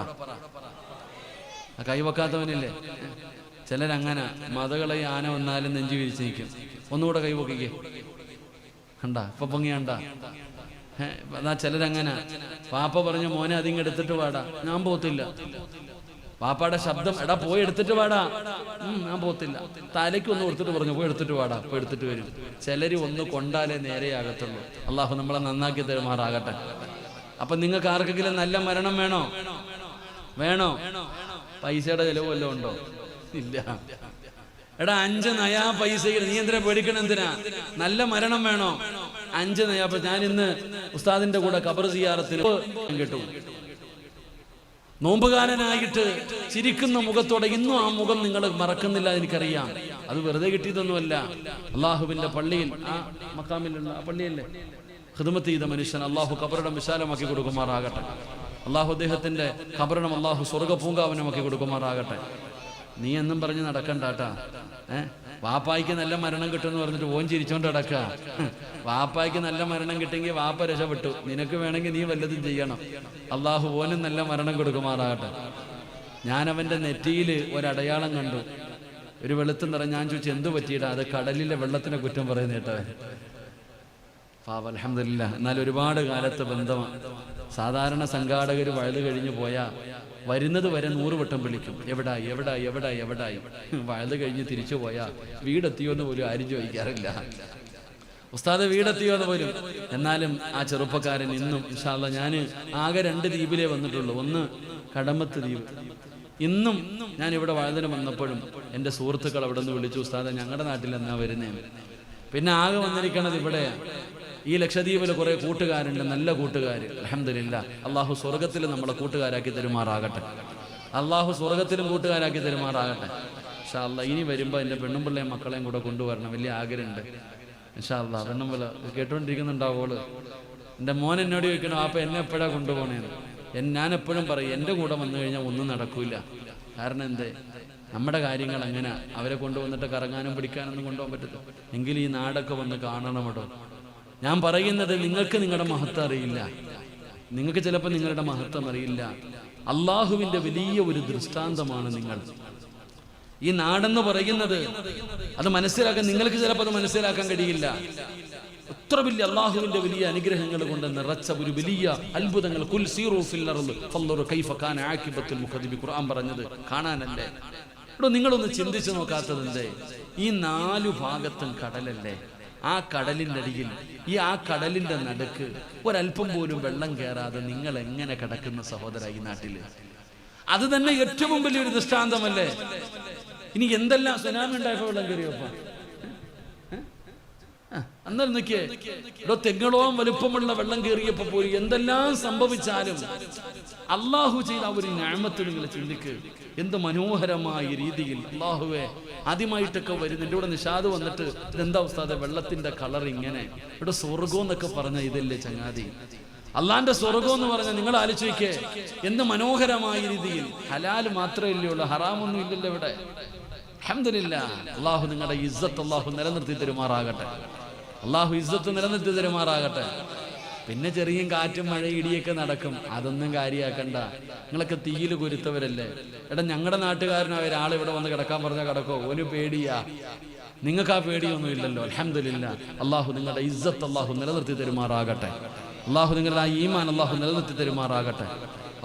ആ കൈ പൊക്കാത്തവനില്ലേ? ചിലരങ്ങനെ മതകളെ ആന വന്നാലും നെഞ്ചു വിരിച്ച് നിൽക്കും. ഒന്നുകൂടെ കൈ പൊക്കിക്കേ. കണ്ട ഇപ്പൊ പൊങ്ങിയണ്ട. എന്നാ ചിലരങ്ങനെ, പാപ്പ പറഞ്ഞു മോനെ അതിങ്ങ് എടുത്തിട്ട് വാടാ. ഞാൻ പോത്തില്ല. പാപ്പയുടെ ശബ്ദം, എടാ പോയി എടുത്തിട്ട് വാടാ. ഞാൻ പോത്തില്ല. തലയ്ക്ക് ഒന്ന് കൊടുത്തിട്ട് പറഞ്ഞു പോയി എടുത്തിട്ട് വാടാ. പോയി എടുത്തിട്ട് വരും. ചിലര് ഒന്ന് കൊണ്ടാലേ നേരെയാകത്തുള്ളൂ. അള്ളാഹു നമ്മളെ നന്നാക്കി തരുമാറാകട്ടെ. അപ്പൊ നിങ്ങൾക്ക് ആർക്കെങ്കിലും നല്ല മരണം വേണോ? വേണോ? പൈസയുടെ ചെലവ് വല്ലതും ഉണ്ടോ? ഇല്ല. എടാ, 5 നയാ പൈസ നീ എന്തിനാ പേടിക്കണം? എന്തിനാ? നല്ല മരണം വേണോ? 5 നയാ. ഞാൻ ഇന്ന് ഉസ്താദിന്റെ കൂടെ ഖബർ സിയാറത്തിന് കേട്ടു. നോമ്പുകാരനായിട്ട് ചിരിക്കുന്ന മുഖത്തോടെ ഇന്നും ആ മുഖം നിങ്ങൾ മറക്കുന്നില്ല, എനിക്കറിയാം. അത് വെറുതെ കിട്ടിയതൊന്നുമല്ല. അള്ളാഹുവിന്റെ പള്ളിയിൽ, ആ മക്കാമിലുള്ള ആ പള്ളിയല്ലേ ഖിദ്മത്ത് ചെയ്ത മനുഷ്യൻ അള്ളാഹു ഖബറിടം വിശാലമാക്കി കൊടുക്കുമാറാകട്ടെ. അള്ളാഹു അദ്ദേഹത്തിന്റെ ഖബറിടം അള്ളാഹു സ്വർഗ പൂങ്കാവനമാക്കി കൊടുക്കുമാറാകട്ടെ. നീ എന്നും പറഞ്ഞ് നടക്കണ്ടാട്ടാ. വാപ്പായ്ക്ക് നല്ല മരണം കിട്ടുമെന്ന് പറഞ്ഞിട്ട് ഓൻ ചിരിച്ചോണ്ട് നടക്കുക. വാപ്പായ്ക്ക് നല്ല മരണം കിട്ടിയെങ്കിൽ വാപ്പ രക്ഷപ്പെട്ടു. നിനക്ക് വേണമെങ്കിൽ നീ വല്ലതും ചെയ്യണം. അള്ളാഹു ഓനും നല്ല മരണം കൊടുക്കുമാറാകട്ടെ. ഞാൻ അവന്റെ നെറ്റിയിൽ ഒരടയാളം കണ്ടു, ഒരു വെളുത്തും നിറം. ഞാൻ ചോദിച്ചു എന്തു പറ്റിയിട്ടാ? അത് കടലിലെ വെള്ളത്തിനെ കുറ്റം പറയുന്ന കേട്ടവൻ. പാവ, അൽഹംദുലില്ലാഹ്. എന്നാൽ ഒരുപാട് കാലത്ത് ബന്ധമാണ്. സാധാരണ സംഘാടകർ വഴുത് കഴിഞ്ഞു പോയാ വരുന്നത് വരെ 100 വട്ടം വിളിക്കും, എവിടായി എവിടായി എവിടായി എവിടായി. വഴുത് കഴിഞ്ഞ് തിരിച്ചു പോയാ വീടെത്തിയോന്ന് പോലും ആരും ചോദിക്കാറില്ല. ഉസ്താദ് വീടെത്തിയോന്ന് പോലും. എന്നാലും ആ ചെറുപ്പക്കാരൻ ഇന്നും ഇൻഷാ അല്ലാഹ്, ഞാൻ ആകെ 2 ദ്വീപിലേ വന്നിട്ടുള്ളൂ. ഒന്ന് കടമത്ത് ദ്വീപ്. ഇന്നും ഞാൻ ഇവിടെ വഴുതിന് വന്നപ്പോഴും എൻ്റെ സുഹൃത്തുക്കൾ അവിടെ നിന്ന് വിളിച്ചു, ഉസ്താദ് ഞങ്ങളുടെ നാട്ടിൽ എന്നാ വരുന്നേ. പിന്നെ ആകെ വന്നിരിക്കണത് ഇവിടെ ഈ ലക്ഷദ്വീപിൽ കുറെ കൂട്ടുകാരുണ്ട്, നല്ല കൂട്ടുകാർ. അൽഹംദുലില്ലാഹ്. അള്ളാഹു സ്വർഗത്തിൽ നമ്മളെ കൂട്ടുകാരാക്കി തരുമാറാകട്ടെ. അള്ളാഹു സ്വർഗത്തിലും കൂട്ടുകാരാക്കി തരുമാറാകട്ടെ. ഇൻഷാ അല്ലാഹ് ഇനി വരുമ്പോൾ എൻ്റെ പെണ്ണും പിള്ളേയും മക്കളെയും കൂടെ കൊണ്ടുവരണം. വലിയ ആഗ്രഹമുണ്ട്. ഇൻഷാ അല്ലാഹ് പെണ്ണും പിള്ള കേട്ടുകൊണ്ടിരിക്കുന്നുണ്ടാവോള്. എൻ്റെ മോൻ എന്നോട് ചോദിക്കണം, അപ്പം എന്നെ എപ്പോഴാണ് കൊണ്ടുപോകണേന്ന്. ഞാൻ എപ്പോഴും പറയും, എൻ്റെ കൂടെ വന്നു കഴിഞ്ഞാൽ ഒന്നും നടക്കൂല. കാരണം എന്തേ? നമ്മുടെ കാര്യങ്ങൾ എങ്ങനെ അവരെ കൊണ്ടുവന്നിട്ട് കറങ്ങാനും പിടിക്കാനൊന്നും കൊണ്ടുപോകാൻ പറ്റത്തില്ല. എങ്കിലും ഈ നാടൊക്കെ വന്ന് കാണണമടോ. ഞാൻ പറയുന്നത്, നിങ്ങൾക്ക് നിങ്ങളുടെ മഹത്വം അറിയില്ല. നിങ്ങൾക്ക് ചിലപ്പോൾ നിങ്ങളുടെ മഹത്വം അറിയില്ല. അള്ളാഹുവിൻ്റെ വലിയ ഒരു ദൃഷ്ടാന്തമാണ് നിങ്ങൾ. ഈ നാടെന്ന് പറയുന്നത് അത് മനസ്സിലാക്കാൻ നിങ്ങൾക്ക് ചിലപ്പോൾ അത് മനസ്സിലാക്കാൻ കഴിയില്ല. എത്ര വലിയ അള്ളാഹുവിന്റെ വലിയ അനുഗ്രഹങ്ങൾ കൊണ്ട് നിറച്ച ഒരു വലിയ അത്ഭുതങ്ങൾ. കുൽ സീറൂ ഫിൽ അർദ് ഫൻദുറൂ കൈഫ കാന ആഖിബത്തുൽ മുഖദ്ദിബി ഖുർആൻ പറഞ്ഞത് കാണാനല്ലേ? ഇവിടെ നിങ്ങളൊന്ന് ചിന്തിച്ചു നോക്കാത്തത് എന്തേ? ഈ 4 ഭാഗത്തും കടലല്ലേ? ആ കടലിൻ്റെ അടിയിൽ ആ കടലിന്റെ നടുക്ക് ഒരല്പം പോലും വെള്ളം കയറാതെ നിങ്ങൾ എങ്ങനെ കിടക്കുന്ന സഹോദര ഈ നാട്ടില്? അത് തന്നെ ഏറ്റവും വലിയൊരു ദൃഷ്ടാന്തമല്ലേ? ഇനി എന്തെല്ലാം സുനാമി ഉണ്ടായപ്പോ വെള്ളം കയറിയപ്പോ അന്നേരം നോക്കിയേ, ഇവിടെ തെങ്ങളോളം വലുപ്പമുള്ള വെള്ളം കയറിയപ്പോ പോയി എന്തെല്ലാം സംഭവിച്ചാലും അള്ളാഹു ചെയ്ത ഒരു നിഅമത്ത് നിങ്ങൾ ചിന്തിക്ക്. എന്ത് മനോഹരമായ രീതിയിൽ അള്ളാഹുവെ ആദ്യമായിട്ടൊക്കെ വരുന്നു. എൻ്റെ കൂടെ നിഷാദ് വന്നിട്ട് ഇതെന്താ ഉസ്താദേ വെള്ളത്തിന്റെ കളർ ഇങ്ങനെ? ഇവിടെ സ്വർഗം എന്നൊക്കെ പറഞ്ഞ ഇതല്ലേ ചങ്ങാതി? അള്ളാന്റെ സ്വർഗം എന്ന് പറഞ്ഞാൽ നിങ്ങൾ ആലോചിക്കേ എന്ത് മനോഹരമായ രീതിയിൽ. ഹലാൽ മാത്രമല്ലേ ഉള്ളൂ, ഹറാമൊന്നും ഇല്ലല്ലോ ഇവിടെ. അൽഹംദുലില്ലാഹ്. അള്ളാഹു നിങ്ങളുടെ ഇസ്സത്ത് അള്ളാഹു നിലനിർത്തി തരുമാറാകട്ടെ. അള്ളാഹു ഇസ്സത്ത് നിലനിർത്തി തരുമാറാകട്ടെ. പിന്നെ ചെറിയ കാറ്റും മഴ ഇടിയൊക്കെ നടക്കും, അതൊന്നും കാര്യമാക്കണ്ട. നിങ്ങളൊക്കെ തീയിൽ കുരുത്തവരല്ലേ. എടാ ഞങ്ങളുടെ നാട്ടുകാരനായ ഒരാൾ ഇവിടെ വന്ന് കിടക്കാൻ പറഞ്ഞാൽ കിടക്കോ? ഒരു പേടിയാ? നിങ്ങൾക്ക് ആ പേടിയൊന്നും ഇല്ലല്ലോ. അൽഹംദുലില്ലാഹ്. അള്ളാഹു നിങ്ങളുടെ ഇസ്സത്ത് അള്ളാഹു നിലനിർത്തി തരുമാറാകട്ടെ. അള്ളാഹു നിങ്ങളുടെ ആ ഈമാൻ അള്ളാഹു നിലനിർത്തി തരുമാറാകട്ടെ.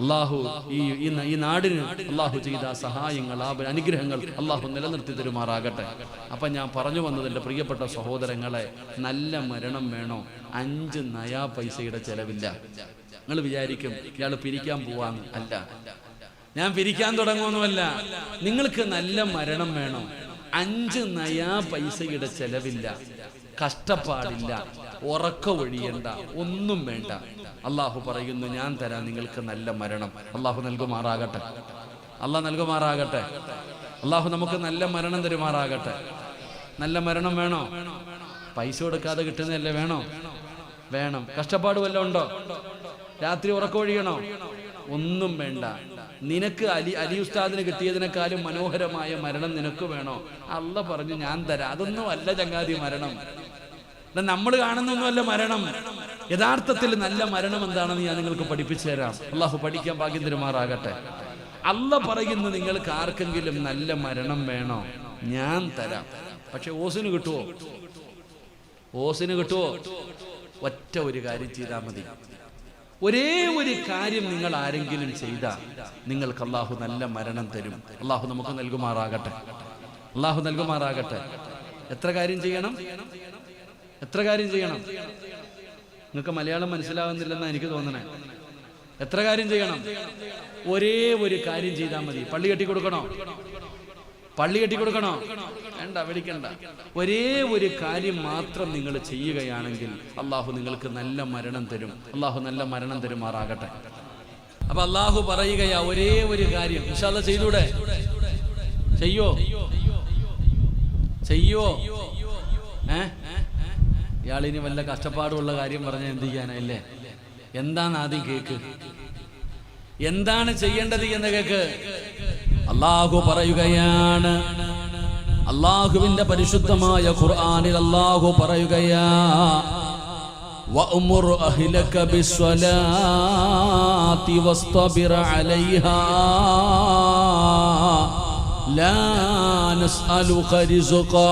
അള്ളാഹു ഈ നാടിന് അള്ളാഹു ചെയ്ത സഹായങ്ങൾ ആ അനുഗ്രഹങ്ങൾ അള്ളാഹു നിലനിർത്തി തരുമാറാകട്ടെ. അപ്പം ഞാൻ പറഞ്ഞു വന്നത്, എൻ്റെ പ്രിയപ്പെട്ട സഹോദരങ്ങളെ, നല്ല മരണം വേണോ? 5 നയാ പൈസയുടെ ചെലവില്ല. നിങ്ങൾ വിചാരിക്കും ഇയാൾ പിരിക്കാൻ പോവാന്ന്. അല്ല, ഞാൻ പിരിക്കാൻ തുടങ്ങുമൊന്നുമല്ല. നിങ്ങൾക്ക് നല്ല മരണം വേണോ? 5 നയാ പൈസയുടെ ചെലവില്ല, കഷ്ടപ്പാടില്ല, ഉറക്കമൊഴിയണ്ട, ഒന്നും വേണ്ട. അള്ളാഹു പറയുന്നു, ഞാൻ തരാം നിങ്ങൾക്ക് നല്ല മരണം. അള്ളാഹു നൽകുമാറാകട്ടെ. അള്ളാഹ് നൽകുമാറാകട്ടെ. അള്ളാഹു നമുക്ക് നല്ല മരണം തരുമാറാകട്ടെ. നല്ല മരണം വേണോ? പൈസ കൊടുക്കാതെ കിട്ടുന്നതല്ലേ വേണോ? വേണം. കഷ്ടപ്പാട് വല്ലതും ഉണ്ടോ? രാത്രി ഉറക്കമൊഴിയണോ? ഒന്നും വേണ്ട. നിനക്ക് അലി ഉസ്താദിന് കിട്ടിയതിനേക്കാളും മനോഹരമായ മരണം നിനക്ക് വേണോ? അള്ളാഹ് പറഞ്ഞു ഞാൻ തരാം. അതൊന്നും അല്ല ചങ്ങാതി മരണം. നമ്മൾ കാണുന്നൊന്നുമല്ല മരണം. യഥാർത്ഥത്തിൽ നല്ല മരണം എന്താണെന്ന് ഞാൻ നിങ്ങൾക്ക് പഠിപ്പിച്ചു തരാം. അള്ളാഹു പഠിക്കാൻ ഭാഗ്യം തരുമാറാകട്ടെ. അള്ളാഹ് പറയുന്നു, നിങ്ങൾക്ക് ആർക്കെങ്കിലും നല്ല മരണം വേണോ? ഞാൻ തരാം. പക്ഷെ ഓസിന് കിട്ടുവോ? ഓസിന് കിട്ടുവോ? ഒറ്റ ഒരു കാര്യം ചെയ്താൽ മതി. ഒരേ ഒരു കാര്യം നിങ്ങൾ ആരെങ്കിലും ചെയ്താൽ നിങ്ങൾക്ക് അള്ളാഹു നല്ല മരണം തരും. അള്ളാഹു നമുക്ക് നൽകുമാറാകട്ടെ. അള്ളാഹു നൽകുമാറാകട്ടെ. എത്ര കാര്യം ചെയ്യണം? എത്ര കാര്യം ചെയ്യണം? നിങ്ങൾക്ക് മലയാളം മനസ്സിലാവുന്നില്ലെന്നാണ് എനിക്ക് തോന്നണേ. എത്ര കാര്യം ചെയ്യണം? ഒരേ ഒരു കാര്യം ചെയ്താൽ മതി. പള്ളി കെട്ടി കൊടുക്കണോ? പള്ളി കെട്ടി കൊടുക്കണോ? വേണ്ട, വിളിക്കണ്ട. ഒരേ ഒരു കാര്യം മാത്രം നിങ്ങൾ ചെയ്യുകയാണെങ്കിൽ അള്ളാഹു നിങ്ങൾക്ക് നല്ല മരണം തരും. അള്ളാഹു നല്ല മരണം തരുമാറാകട്ടെ. അപ്പൊ അള്ളാഹു പറയുകയാ, ഒരേ ഒരു കാര്യം ഇൻഷാ അല്ലാഹ് ചെയ്തൂടെ? ചെയ്യോ? ചെയ്യോ? ഇയാളിനി വല്ല കഷ്ടപ്പാടുള്ള കാര്യം പറഞ്ഞാൽ എന്ത് ചെയ്യാനല്ലേ? എന്താണ് ആദ്യം കേക്ക്? എന്താണ് ചെയ്യേണ്ടത് എന്ന് കേക്ക്. അള്ളാഹു പറയുകയാണ്, അള്ളാഹുവിന്റെ പരിശുദ്ധമായ ഖുർആനിൽ അള്ളാഹു പറയുകയാ, വഅ്മുർ അഹ്ലക ബിസ്സലാത്തി വസ്തബിർ അലൈഹാ ലാ നസ്അലുക റിസ്ഖാ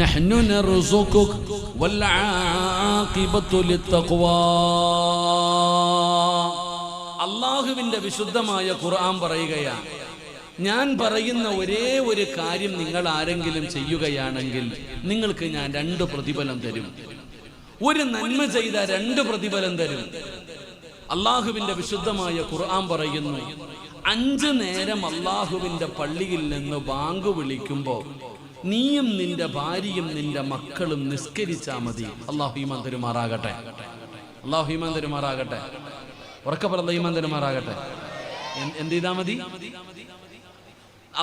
നഹ്നു നർസുഖുക വൽ ആഖിബത്തു ലിത്തഖ്വാ. അള്ളാഹുവിന്റെ വിശുദ്ധമായ ഖുർആൻ പറയുകയാണ്, ഞാൻ പറയുന്ന ഒരേ ഒരു കാര്യം നിങ്ങൾ ആരെങ്കിലും ചെയ്യുകയാണെങ്കിൽ നിങ്ങൾക്ക് ഞാൻ 2 പ്രതിഫലം തരും. ഒരു നന്മ ചെയ്ത 2 പ്രതിഫലം തരും. അള്ളാഹുവിന്റെ വിശുദ്ധമായ ഖുർആൻ പറയുന്നു, 5 നേരം അള്ളാഹുവിന്റെ പള്ളിയിൽ നിന്ന് ബാങ്ക് വിളിക്കുമ്പോ നീയും നിന്റെ ഭാര്യയും നിന്റെ മക്കളും നിസ്കരിച്ചാ മതി. അള്ളാഹു ഈമാൻ തരുമാറാകട്ടെ. അള്ളാഹു ഈമാൻ തരുമാറാകട്ടെ. ഉറക്കെ പറഞ്ഞ ഈമാൻ തരുമാറാകട്ടെ. എന്ത് ചെയ്താ മതി?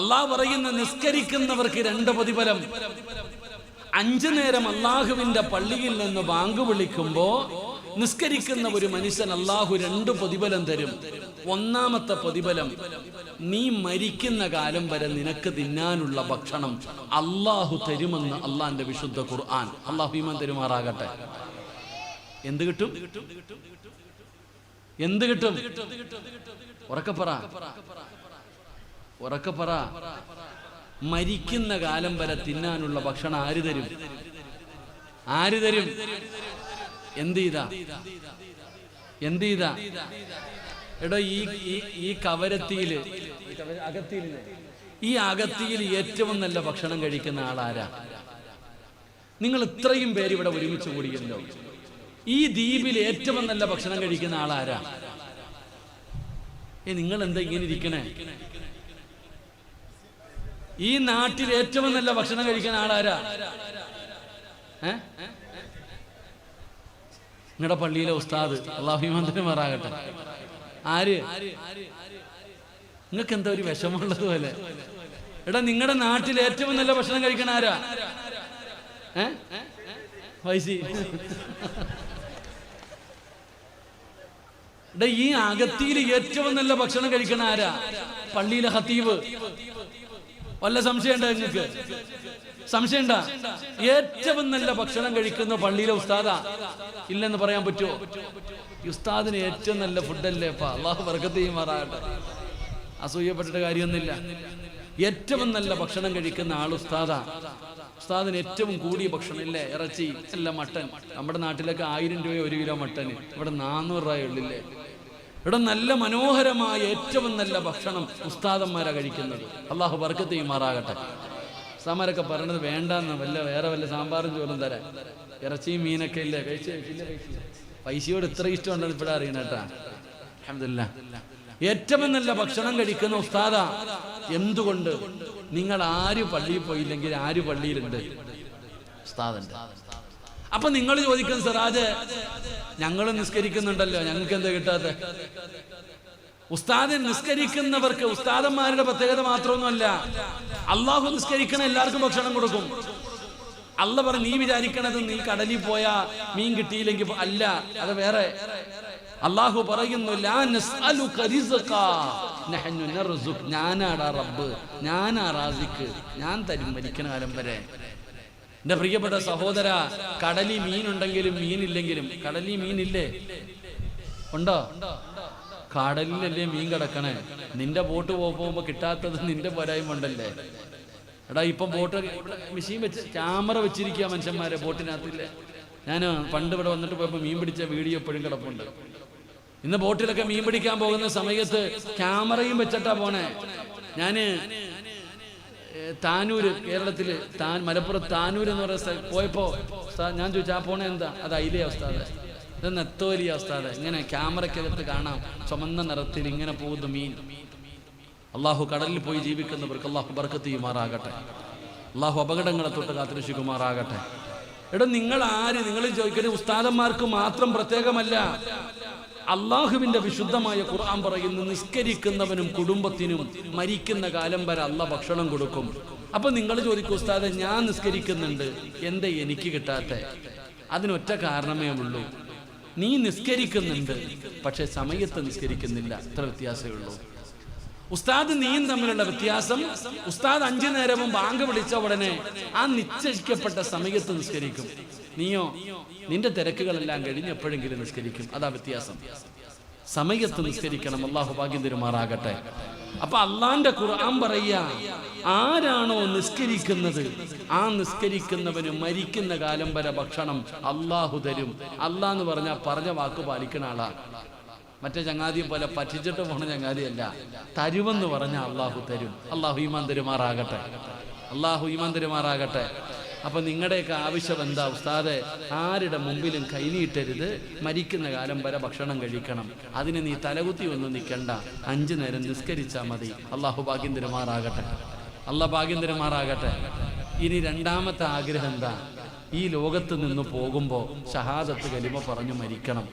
അള്ളാഹു പറയുന്ന നിസ്കരിക്കുന്നവർക്ക് 2 പ്രതിഫലം. 5 നേരം അള്ളാഹുവിന്റെ പള്ളിയിൽ നിന്ന് ബാങ്ക് വിളിക്കുമ്പോ നിസ്കരിക്കുന്ന ഒരു മനുഷ്യൻ അള്ളാഹു 2 പ്രതിഫലം തരും. ഒന്നാമത്തെ പ്രതിഫലം, നീ മരിക്കുന്ന കാലം വരെ നിനക്ക് തിന്നാനുള്ള ഭക്ഷണം അള്ളാഹു തരുമെന്ന് അള്ളാന്റെ വിശുദ്ധ ഖുർആൻ. അള്ളാഹു ഈമാൻ തരുമാറാകട്ടെ. എന്ത് കിട്ടും? എന്ത് കിട്ടും? ഉറക്കെ പറ. ഉറക്കെ പറ. മരിക്കുന്ന കാലം വരെ തിന്നാനുള്ള ഭക്ഷണം ആര് തരും? ആര് തരും? എന്ത് ചെയ്താ എടോ ഈ കവരത്തിയില് ഈ അകത്തിയിൽ ഏറ്റവും നല്ല ഭക്ഷണം കഴിക്കുന്ന ആളാരാ? നിങ്ങൾ ഇത്രയും പേര് ഇവിടെ ഒരുമിച്ച് കൂടിയല്ലോ. ഈ ദ്വീപിൽ ഏറ്റവും നല്ല ഭക്ഷണം കഴിക്കുന്ന ആളാരാ? നിങ്ങൾ എന്താ ഇങ്ങനെ ഇരിക്കണേ? ഈ നാട്ടിൽ ഏറ്റവും നല്ല ഭക്ഷണം കഴിക്കുന്ന ആളാരാ? നിങ്ങളുടെ പള്ളിയിലെ ഉസ്താദ്, അല്ലാഹു ഈമാൻ ആര്? നിങ്ങൾക്ക് എന്താ ഒരു വിഷമമുള്ളത് പോലെ? എടാ, നിങ്ങളുടെ നാട്ടിൽ ഏറ്റവും നല്ല ഭക്ഷണം കഴിക്കണ ആരാ? വൈസി. എടാ, ഈ അകത്തിയിൽ ഏറ്റവും നല്ല ഭക്ഷണം കഴിക്കണ ആരാ? പള്ളിയിലെ ഖത്തീബ്. വല്ല സംശയമുണ്ടോ നിങ്ങൾക്ക്? സംശയമുണ്ടാ? ഏറ്റവും നല്ല ഭക്ഷണം കഴിക്കുന്ന പള്ളിയിലെ ഉസ്താദാ. ഇല്ലെന്ന് പറയാൻ പറ്റുമോ? ഉസ്താദിന് ഏറ്റവും നല്ല ഫുഡല്ലേ? അല്ലാഹു ബർക്കത്ത് ചെയ്യുമാറാകട്ടെ. അസൂയപ്പെട്ടിട്ട് കാര്യമൊന്നുമില്ല. ഏറ്റവും നല്ല ഭക്ഷണം കഴിക്കുന്ന ആൾ ഉസ്താദാ. ഉസ്താദിന് ഏറ്റവും കൂടിയ ഭക്ഷണം ഇല്ലേ? ഇറച്ചി അല്ല, മട്ടൻ. നമ്മുടെ നാട്ടിലൊക്കെ 1000 രൂപ 1 കിലോ മട്ടന്, ഇവിടെ 400 രൂപ ഉള്ളില്ലേ? ഇവിടെ നല്ല മനോഹരമായ ഏറ്റവും നല്ല ഭക്ഷണം ഉസ്താദന്മാരാ കഴിക്കുന്നത്. അല്ലാഹു ബർക്കത്ത് ചെയ്യുമാറാകട്ടെ. ഉസ്താദന്മാരൊക്കെ പറയണത് വേണ്ടെന്ന്, വേറെ വല്ല സാമ്പാറും ചോറും തരാൻ. ഇറച്ചിയും മീനൊക്കെ ഇല്ലേ? കഴിച്ചില്ല. പൈസയോട് ഇത്ര ഇഷ്ടമുണ്ടെന്ന് ഇവിടെ അറിയണേട്ടാ. അൽഹംദുലില്ലാഹ്. ഏറ്റവും നല്ല ഭക്ഷണം കഴിക്കുന്ന ഉസ്താദാ. എന്തുകൊണ്ട്? നിങ്ങൾ ആര് പള്ളിയിൽ പോയില്ലെങ്കിൽ ആര് പള്ളിയിലുണ്ട്? ഉസ്താദുണ്ട്. അപ്പൊ നിങ്ങൾ ചോദിക്കും, സിറാജ് ഞങ്ങൾ നിസ്കരിക്കുന്നുണ്ടല്ലോ, ഞങ്ങൾക്ക് എന്താ കിട്ടാത്ത? ഉസ്താദ് നിസ്കരിക്കുന്നവർക്ക് ഉസ്താദന്മാരുടെ പ്രത്യേകത മാത്രമൊന്നുമല്ല. അള്ളാഹു നിസ്കരിക്കണ എല്ലാവർക്കും ഭക്ഷണം കൊടുക്കും. അല്ല പറഞ്ഞു, നീ വിചാരിക്കണത് നീ കടലിൽ പോയാ മീൻ കിട്ടിയില്ലെങ്കിൽ അല്ല, അത് വേറെ. അള്ളാഹു പറയുന്നു, ഞാനാടാ റബ്ബ്, ഞാനാ റാസിക്ക്, ഞാൻ തരും മരിക്കണ കാലം വരെ. എന്റെ പ്രിയപ്പെട്ട സഹോദര, കടലിൽ മീനുണ്ടെങ്കിലും മീനില്ലെങ്കിലും, കടലിൽ മീനില്ലേ? ഉണ്ടോ? കടലിലല്ലേ മീൻ കിടക്കണേ. നിന്റെ ബോട്ട് പോകുമ്പോ കിട്ടാത്തത് നിന്റെ പോരായ്മ ഉണ്ടല്ലേ? എടാ, ഇപ്പം ബോട്ട് മെഷീൻ വെച്ച് ക്യാമറ വെച്ചിരിക്കുക മനുഷ്യന്മാരെ ബോട്ടിനകത്തില്ലേ. ഞാൻ പണ്ട് ഇവിടെ വന്നിട്ട് പോയപ്പോൾ മീൻ പിടിച്ച വീഡിയോ എപ്പോഴും കിടപ്പുണ്ട്. ഇന്ന് ബോട്ടിലൊക്കെ മീൻ പിടിക്കാൻ പോകുന്ന സമയത്ത് ക്യാമറയും വെച്ചിട്ടാ പോണേ. ഞാന് താനൂര്, കേരളത്തില് മലപ്പുറം താനൂർ എന്ന് പറയുന്ന സ്ഥലം പോയപ്പോ ഞാൻ ചോദിച്ചു, ആ പോണേ എന്താ? അത് അയിലേ ഉസ്താദേ, ഇത് നെത്തോലിയ ഉസ്താദേ. ഇങ്ങനെ ക്യാമറയ്ക്കകത്ത് കാണാം ചുമന്ന നിറത്തിൽ ഇങ്ങനെ പോകുന്ന മീൻ. അള്ളാഹു കടലിൽ പോയി ജീവിക്കുന്നവർക്ക് അള്ളാഹു ബർക്കത്ത് ചെയ്യുമാറാകട്ടെ. അള്ളാഹു അപകടങ്ങളെ തൊട്ട് കാത്തുരക്ഷിക്കുമാറാകട്ടെ. എടാ, നിങ്ങൾ ആര്? നിങ്ങൾ ചോദിക്കുന്നത് ഉസ്താദന്മാർക്ക് മാത്രം പ്രത്യേകമല്ല. അള്ളാഹുവിന്റെ വിശുദ്ധമായ ഖുർആൻ പറയുന്നു, നിസ്കരിക്കുന്നവനും കുടുംബത്തിനും മരിക്കുന്ന കാലം വരെ അള്ളാഹ് ഭക്ഷണം കൊടുക്കും. അപ്പൊ നിങ്ങൾ ചോദിക്കും, ഉസ്താദെ ഞാൻ നിസ്കരിക്കുന്നുണ്ട്, എന്താ എനിക്ക് കിട്ടാത്ത? അതിനൊറ്റ കാരണമേ ഉള്ളൂ, നീ നിസ്കരിക്കുന്നുണ്ട് പക്ഷെ സമയത്ത് നിസ്കരിക്കുന്നില്ല. അത്ര വ്യത്യാസമേ ഉള്ളൂ. ഉസ്താദ് നീയും തമ്മിലുള്ള വ്യത്യാസം, ഉസ്താദ് 5 നേരവും ബാങ്ക് വിളിച്ച ഉടനെ ആ നിശ്ചയിക്കപ്പെട്ട സമയത്ത് നിസ്കരിക്കും. നീയോ നിന്റെ തിരക്കുകളെല്ലാം കഴിഞ്ഞ് എപ്പോഴെങ്കിലും നിസ്കരിക്കും. അതാ വ്യത്യാസം. സമയത്ത് നിസ്കരിക്കണം. അള്ളാഹു ഭാഗ്യം തരുമാറാകട്ടെ. അപ്പൊ അള്ളാന്റെ ഖുർആൻ പറയാ, ആരാണോ നിസ്കരിക്കുന്നത് ആ നിസ്കരിക്കുന്നവന് മരിക്കുന്ന കാലം വരെ ഭക്ഷണം അള്ളാഹു തരും. അള്ളാഹ് എന്ന് പറഞ്ഞാൽ പറഞ്ഞ വാക്ക് പാലിക്കുന്ന ആളാ. മറ്റേ ചങ്ങാതിയെ പോലെ പറ്റിച്ചിട്ട് പോണ ചങ്ങാതിയല്ല. തരുമെന്ന് പറഞ്ഞാൽ അള്ളാഹു തരും. അള്ളാഹു ഈമാൻ തരുമാറാകട്ടെ. അള്ളാഹു ഈമാൻ തരുമാറാകട്ടെ. അപ്പൊ നിങ്ങളുടെയൊക്കെ ആവശ്യം എന്താ? ഉസ്താദെ, ആരുടെ മുമ്പിലും കൈനീട്ടരുത്, മരിക്കുന്ന കാലം വരെ ഭക്ഷണം കഴിക്കണം. അതിന് നീ തലകുത്തി ഒന്നും നിൽക്കണ്ട, 5 നേരം നിസ്കരിച്ചാൽ മതി. അള്ളാഹു ഭാഗ്യം തരുമാറാകട്ടെ. അള്ളാഹ് ഭാഗ്യം തരുമാറാകട്ടെ. ഇനി രണ്ടാമത്തെ ആഗ്രഹം എന്താ? ഈ ലോകത്ത് നിന്ന് പോകുമ്പോൾ ഷഹാദത്ത് കലിമ പറഞ്ഞു മരിക്കണം.